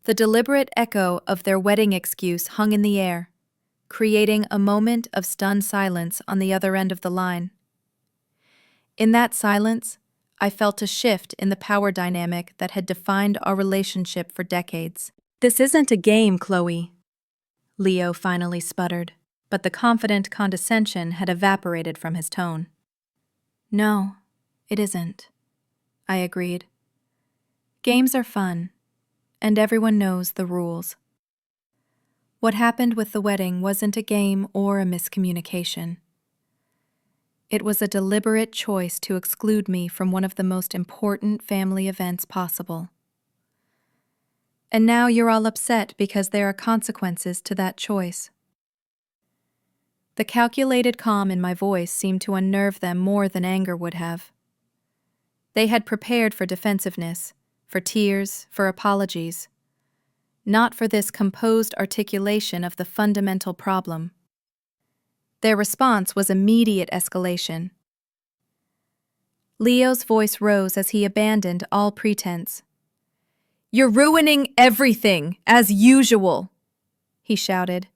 The deliberate echo of their wedding excuse hung in the air, creating a moment of stunned silence on the other end of the line. In that silence, I felt a shift in the power dynamic that had defined our relationship for decades. "This isn't a game, Chloe," Leo finally sputtered, but the confident condescension had evaporated from his tone. "No, it isn't," I agreed. "Games are fun, and everyone knows the rules." What happened with the wedding wasn't a game or a miscommunication. It was a deliberate choice to exclude me from one of the most important family events possible. And now you're all upset because there are consequences to that choice. The calculated calm in my voice seemed to unnerve them more than anger would have. They had prepared for defensiveness, for tears, for apologies, not for this composed articulation of the fundamental problem. Their response was immediate escalation. Leo's voice rose as he abandoned all pretense. "You're ruining everything, as usual," he shouted.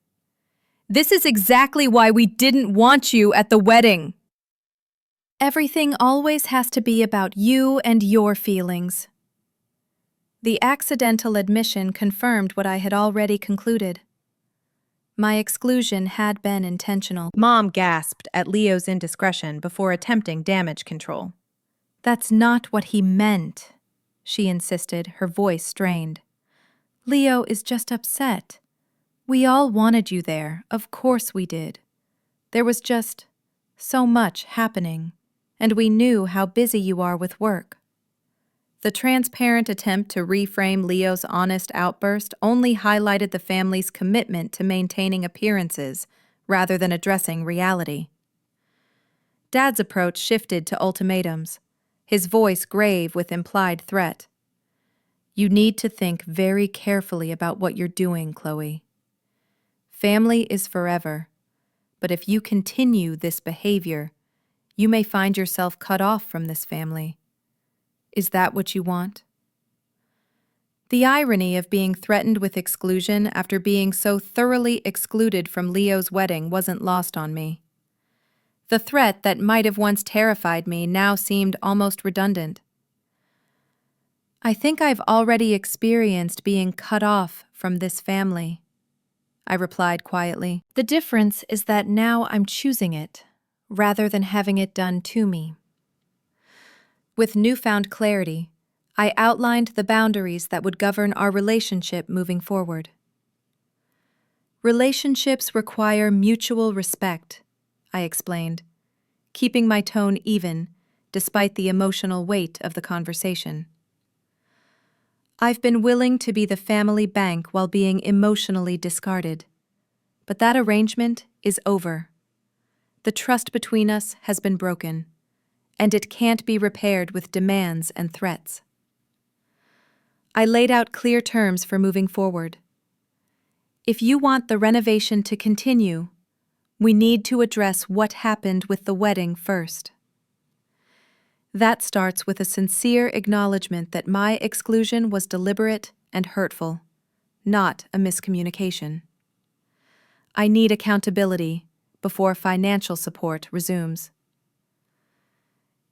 "This is exactly why we didn't want you at the wedding." "Everything always has to be about you and your feelings." The accidental admission confirmed what I had already concluded. My exclusion had been intentional. Mom gasped at Leo's indiscretion before attempting damage control. "That's not what he meant," she insisted, her voice strained. "Leo is just upset. We all wanted you there, of course we did. There was just so much happening, and we knew how busy you are with work. The transparent attempt to reframe Leo's honest outburst only highlighted the family's commitment to maintaining appearances rather than addressing reality. Dad's approach shifted to ultimatums, his voice grave with implied threat. You need to think very carefully about what you're doing, Chloe. Family is forever, but if you continue this behavior, you may find yourself cut off from this family. Is that what you want? The irony of being threatened with exclusion after being so thoroughly excluded from Leo's wedding wasn't lost on me. The threat that might have once terrified me now seemed almost redundant. I think I've already experienced being cut off from this family, I replied quietly. The difference is that now I'm choosing it, rather than having it done to me. With newfound clarity, I outlined the boundaries that would govern our relationship moving forward. Relationships require mutual respect, I explained, keeping my tone even despite the emotional weight of the conversation. I've been willing to be the family bank while being emotionally discarded, but that arrangement is over. The trust between us has been broken, and it can't be repaired with demands and threats. I laid out clear terms for moving forward. If you want the renovation to continue, we need to address what happened with the wedding first. That starts with a sincere acknowledgement that my exclusion was deliberate and hurtful, not a miscommunication. I need accountability before financial support resumes.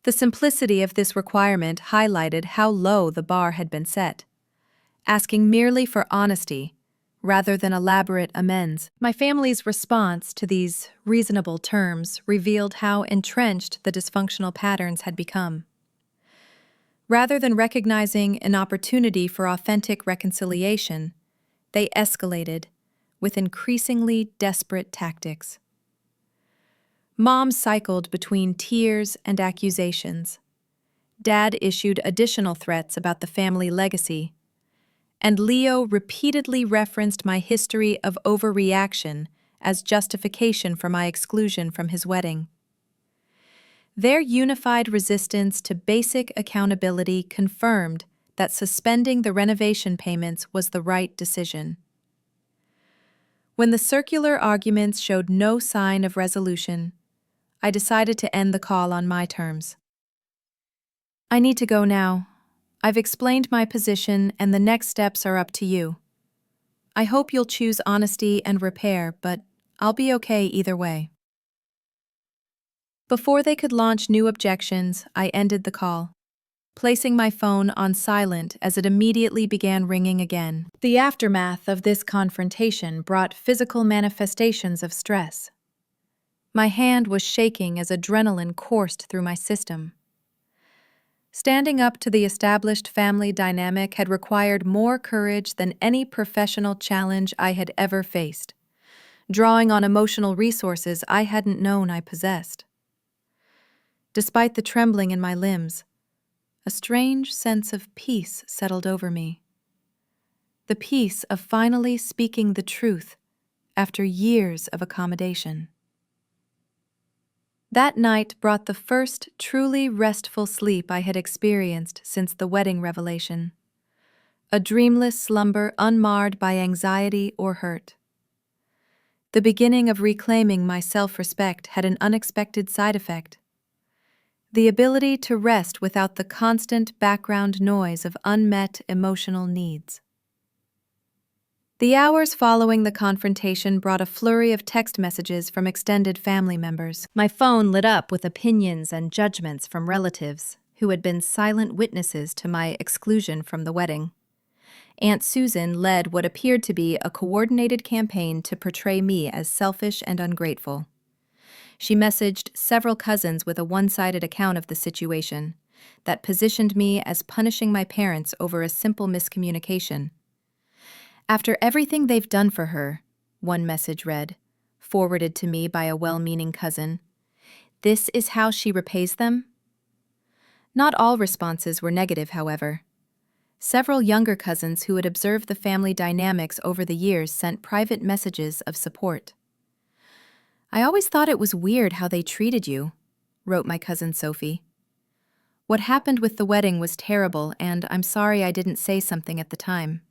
The simplicity of this requirement highlighted how low the bar had been set, asking merely for honesty rather than elaborate amends. My family's response to these reasonable terms revealed how entrenched the dysfunctional patterns had become. Rather than recognizing an opportunity for authentic reconciliation, they escalated with increasingly desperate tactics. Mom cycled between tears and accusations. Dad issued additional threats about the family legacy, and Leo repeatedly referenced my history of overreaction as justification for my exclusion from his wedding. Their unified resistance to basic accountability confirmed that suspending the renovation payments was the right decision. When the circular arguments showed no sign of resolution, I decided to end the call on my terms. I need to go now. I've explained my position and the next steps are up to you. I hope you'll choose honesty and repair, but I'll be okay either way. Before they could launch new objections, I ended the call, placing my phone on silent as it immediately began ringing again. The aftermath of this confrontation brought physical manifestations of stress. My hand was shaking as adrenaline coursed through my system. Standing up to the established family dynamic had required more courage than any professional challenge I had ever faced, drawing on emotional resources I hadn't known I possessed. Despite the trembling in my limbs, a strange sense of peace settled over me. The peace of finally speaking the truth after years of accommodation. That night brought the first truly restful sleep I had experienced since the wedding revelation. A dreamless slumber unmarred by anxiety or hurt. The beginning of reclaiming my self-respect had an unexpected side effect. The ability to rest without the constant background noise of unmet emotional needs. The hours following the confrontation brought a flurry of text messages from extended family members. My phone lit up with opinions and judgments from relatives who had been silent witnesses to my exclusion from the wedding. Aunt Susan led what appeared to be a coordinated campaign to portray me as selfish and ungrateful. She messaged several cousins with a one-sided account of the situation that positioned me as punishing my parents over a simple miscommunication. After everything they've done for her, one message read, forwarded to me by a well-meaning cousin. This is how she repays them? Not all responses were negative, however. Several younger cousins who had observed the family dynamics over the years sent private messages of support. I always thought it was weird how they treated you, wrote my cousin Sophie. What happened with the wedding was terrible, and I'm sorry I didn't say something at the time.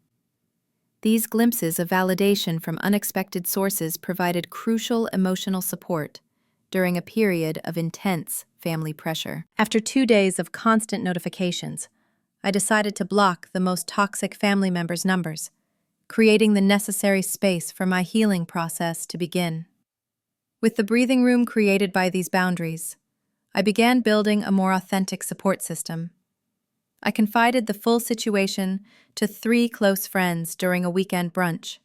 These glimpses of validation from unexpected sources provided crucial emotional support during a period of intense family pressure. After 2 days of constant notifications, I decided to block the most toxic family members' numbers, creating the necessary space for my healing process to begin. With the breathing room created by these boundaries, I began building a more authentic support system. I confided the full situation to 3 close friends during a weekend brunch.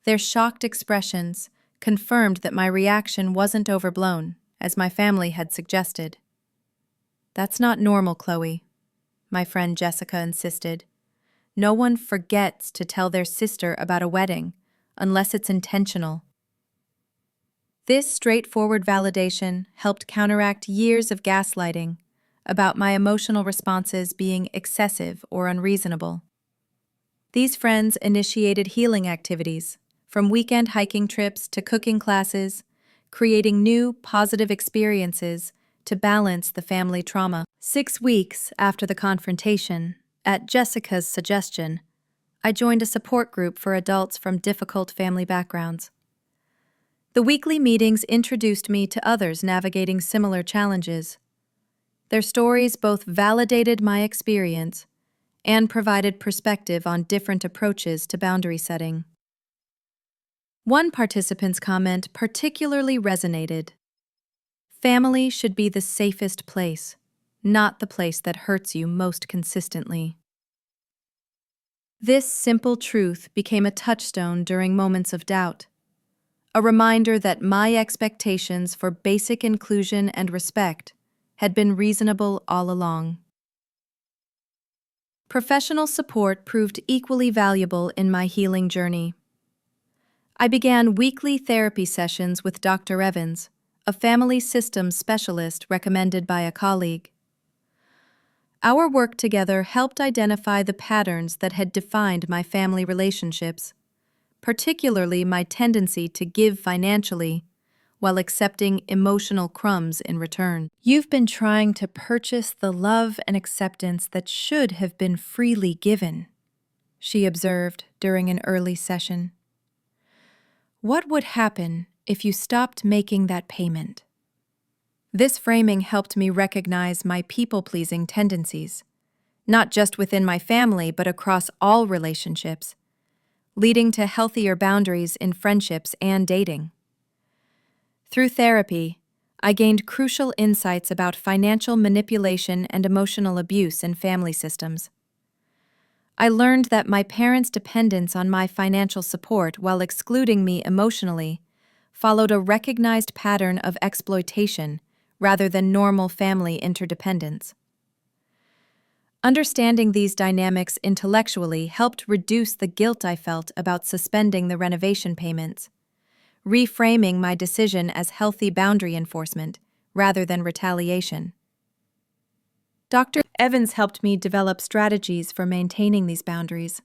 Their shocked expressions confirmed that my reaction wasn't overblown, as my family had suggested. "That's not normal, Chloe," my friend Jessica insisted. "No one forgets to tell their sister about a wedding, unless it's intentional." This straightforward validation helped counteract years of gaslighting about my emotional responses being excessive or unreasonable. These friends initiated healing activities, from weekend hiking trips to cooking classes, creating new, positive experiences to balance the family trauma. 6 weeks after the confrontation, at Jessica's suggestion, I joined a support group for adults from difficult family backgrounds. The weekly meetings introduced me to others navigating similar challenges. Their stories both validated my experience and provided perspective on different approaches to boundary setting. One participant's comment particularly resonated. Family should be the safest place, not the place that hurts you most consistently. This simple truth became a touchstone during moments of doubt, a reminder that my expectations for basic inclusion and respect had been reasonable all along. Professional support proved equally valuable in my healing journey. I began weekly therapy sessions with Dr. Evans, a family systems specialist recommended by a colleague. Our work together helped identify the patterns that had defined my family relationships, particularly my tendency to give financially while accepting emotional crumbs in return. "You've been trying to purchase the love and acceptance that should have been freely given," she observed during an early session. "What would happen if you stopped making that payment?" This framing helped me recognize my people-pleasing tendencies, not just within my family but across all relationships, leading to healthier boundaries in friendships and dating. Through therapy, I gained crucial insights about financial manipulation and emotional abuse in family systems. I learned that my parents' dependence on my financial support while excluding me emotionally followed a recognized pattern of exploitation rather than normal family interdependence. Understanding these dynamics intellectually helped reduce the guilt I felt about suspending the renovation payments, reframing my decision as healthy boundary enforcement rather than retaliation. Dr. Evans helped me develop strategies for maintaining these boundaries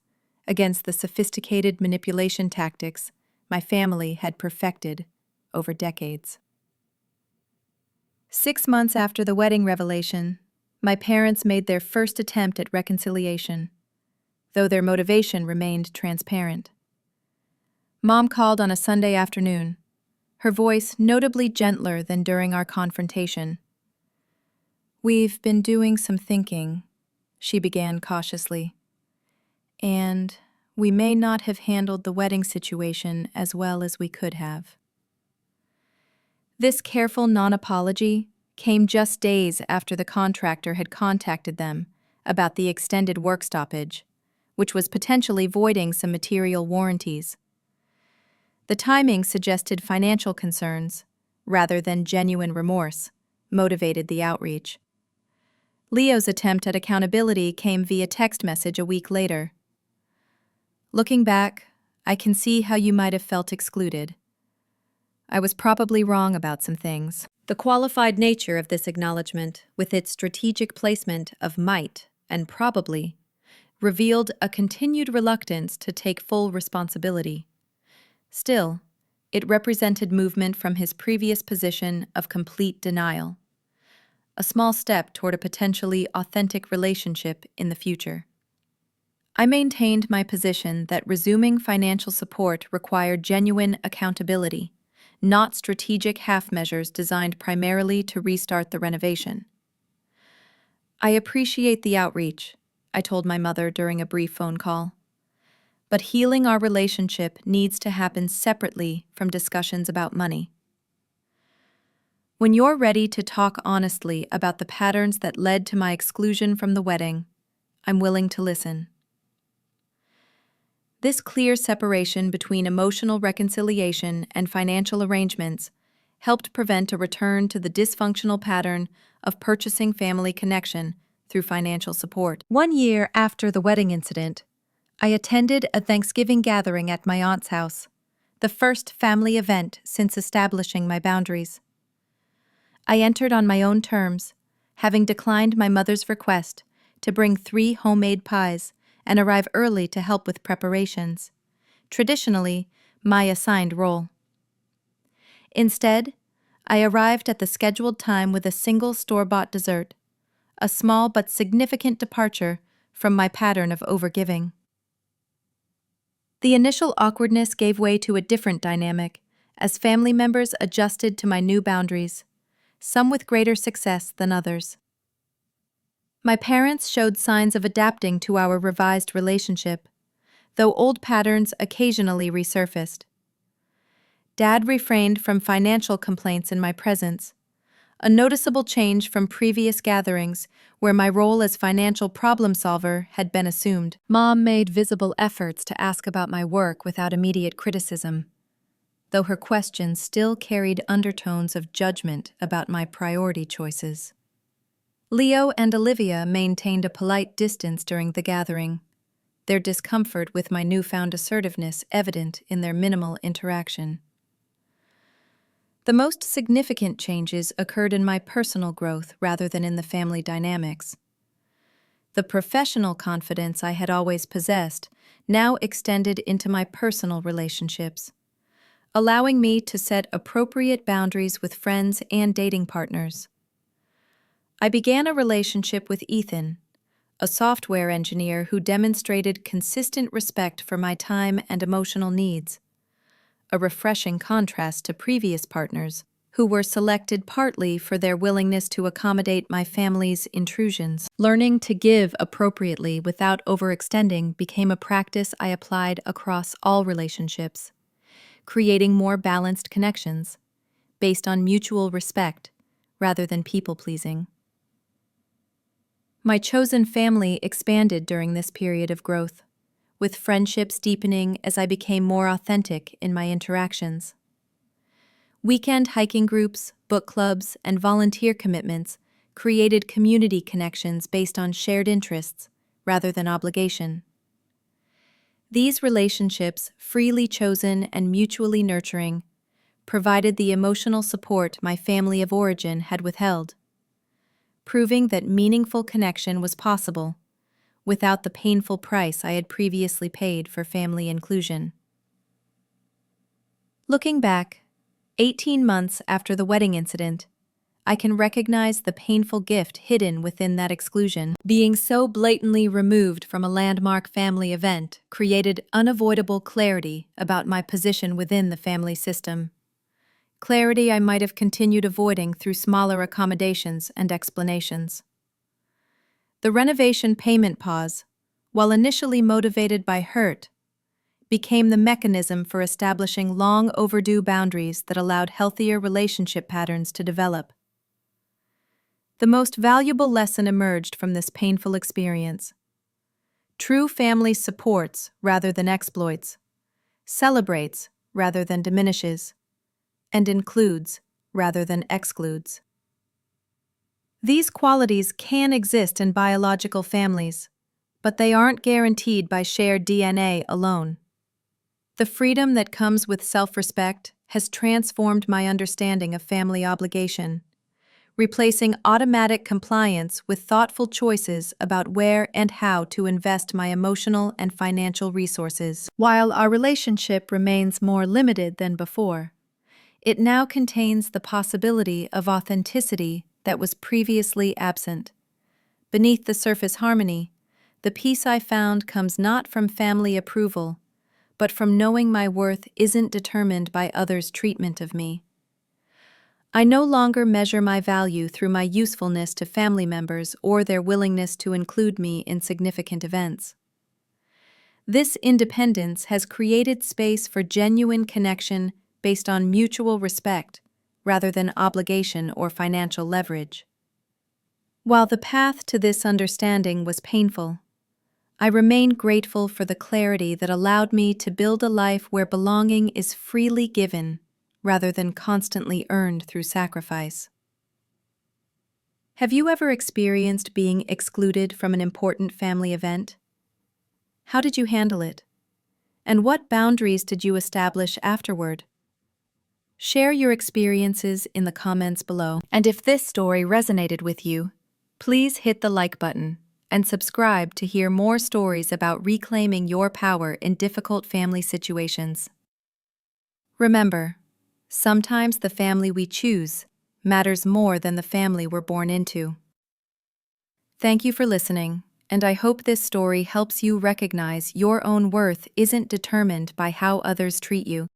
against the sophisticated manipulation tactics my family had perfected over decades. 6 months after the wedding revelation, my parents made their first attempt at reconciliation, though their motivation remained transparent. Mom called on a Sunday afternoon, her voice notably gentler than during our confrontation. "We've been doing some thinking," she began cautiously, "and we may not have handled the wedding situation as well as we could have." This careful non-apology came just days after the contractor had contacted them about the extended work stoppage, which was potentially voiding some material warranties. The timing suggested financial concerns, rather than genuine remorse, motivated the outreach. Leo's attempt at accountability came via text message a week later. "Looking back, I can see how you might have felt excluded. I was probably wrong about some things. The qualified nature of this acknowledgement, with its strategic placement of might and probably, revealed a continued reluctance to take full responsibility. Still, it represented movement from his previous position of complete denial, a small step toward a potentially authentic relationship in the future. I maintained my position that resuming financial support required genuine accountability, not strategic half measures designed primarily to restart the renovation. I appreciate the outreach, I told my mother during a brief phone call. But healing our relationship needs to happen separately from discussions about money. When you're ready to talk honestly about the patterns that led to my exclusion from the wedding, I'm willing to listen. This clear separation between emotional reconciliation and financial arrangements helped prevent a return to the dysfunctional pattern of purchasing family connection through financial support. 1 year after the wedding incident, I attended a Thanksgiving gathering at my aunt's house, the first family event since establishing my boundaries. I entered on my own terms, having declined my mother's request to bring 3 homemade pies and arrive early to help with preparations, traditionally my assigned role. Instead, I arrived at the scheduled time with a single store-bought dessert, a small but significant departure from my pattern of overgiving. The initial awkwardness gave way to a different dynamic as family members adjusted to my new boundaries, some with greater success than others. My parents showed signs of adapting to our revised relationship, though old patterns occasionally resurfaced. Dad refrained from financial complaints in my presence, a noticeable change from previous gatherings where my role as financial problem solver had been assumed. Mom made visible efforts to ask about my work without immediate criticism, though her questions still carried undertones of judgment about my priority choices. Leo and Olivia maintained a polite distance during the gathering, their discomfort with my newfound assertiveness evident in their minimal interaction. The most significant changes occurred in my personal growth rather than in the family dynamics. The professional confidence I had always possessed now extended into my personal relationships, allowing me to set appropriate boundaries with friends and dating partners. I began a relationship with Ethan, a software engineer who demonstrated consistent respect for my time and emotional needs, a refreshing contrast to previous partners who were selected partly for their willingness to accommodate my family's intrusions. Learning to give appropriately without overextending became a practice I applied across all relationships, creating more balanced connections based on mutual respect rather than people-pleasing. My chosen family expanded during this period of growth, with friendships deepening as I became more authentic in my interactions. Weekend hiking groups, book clubs, and volunteer commitments created community connections based on shared interests rather than obligation. These relationships, freely chosen and mutually nurturing, provided the emotional support my family of origin had withheld, proving that meaningful connection was possible without the painful price I had previously paid for family inclusion. Looking back, 18 months after the wedding incident, I can recognize the painful gift hidden within that exclusion. Being so blatantly removed from a landmark family event created unavoidable clarity about my position within the family system. Clarity I might have continued avoiding through smaller accommodations and explanations. The renovation payment pause, while initially motivated by hurt, became the mechanism for establishing long overdue boundaries that allowed healthier relationship patterns to develop. The most valuable lesson emerged from this painful experience. True family supports rather than exploits, celebrates rather than diminishes, and includes rather than excludes. These qualities can exist in biological families, but they aren't guaranteed by shared DNA alone. The freedom that comes with self-respect has transformed my understanding of family obligation, replacing automatic compliance with thoughtful choices about where and how to invest my emotional and financial resources. While our relationship remains more limited than before, it now contains the possibility of authenticity that was previously absent. Beneath the surface harmony, the peace I found comes not from family approval, but from knowing my worth isn't determined by others' treatment of me. I no longer measure my value through my usefulness to family members or their willingness to include me in significant events. This independence has created space for genuine connection based on mutual respect, rather than obligation or financial leverage. While the path to this understanding was painful, I remain grateful for the clarity that allowed me to build a life where belonging is freely given, rather than constantly earned through sacrifice. Have you ever experienced being excluded from an important family event? How did you handle it? And what boundaries did you establish afterward? Share your experiences in the comments below. And if this story resonated with you, please hit the like button and subscribe to hear more stories about reclaiming your power in difficult family situations. Remember, sometimes the family we choose matters more than the family we're born into. Thank you for listening, and I hope this story helps you recognize your own worth isn't determined by how others treat you.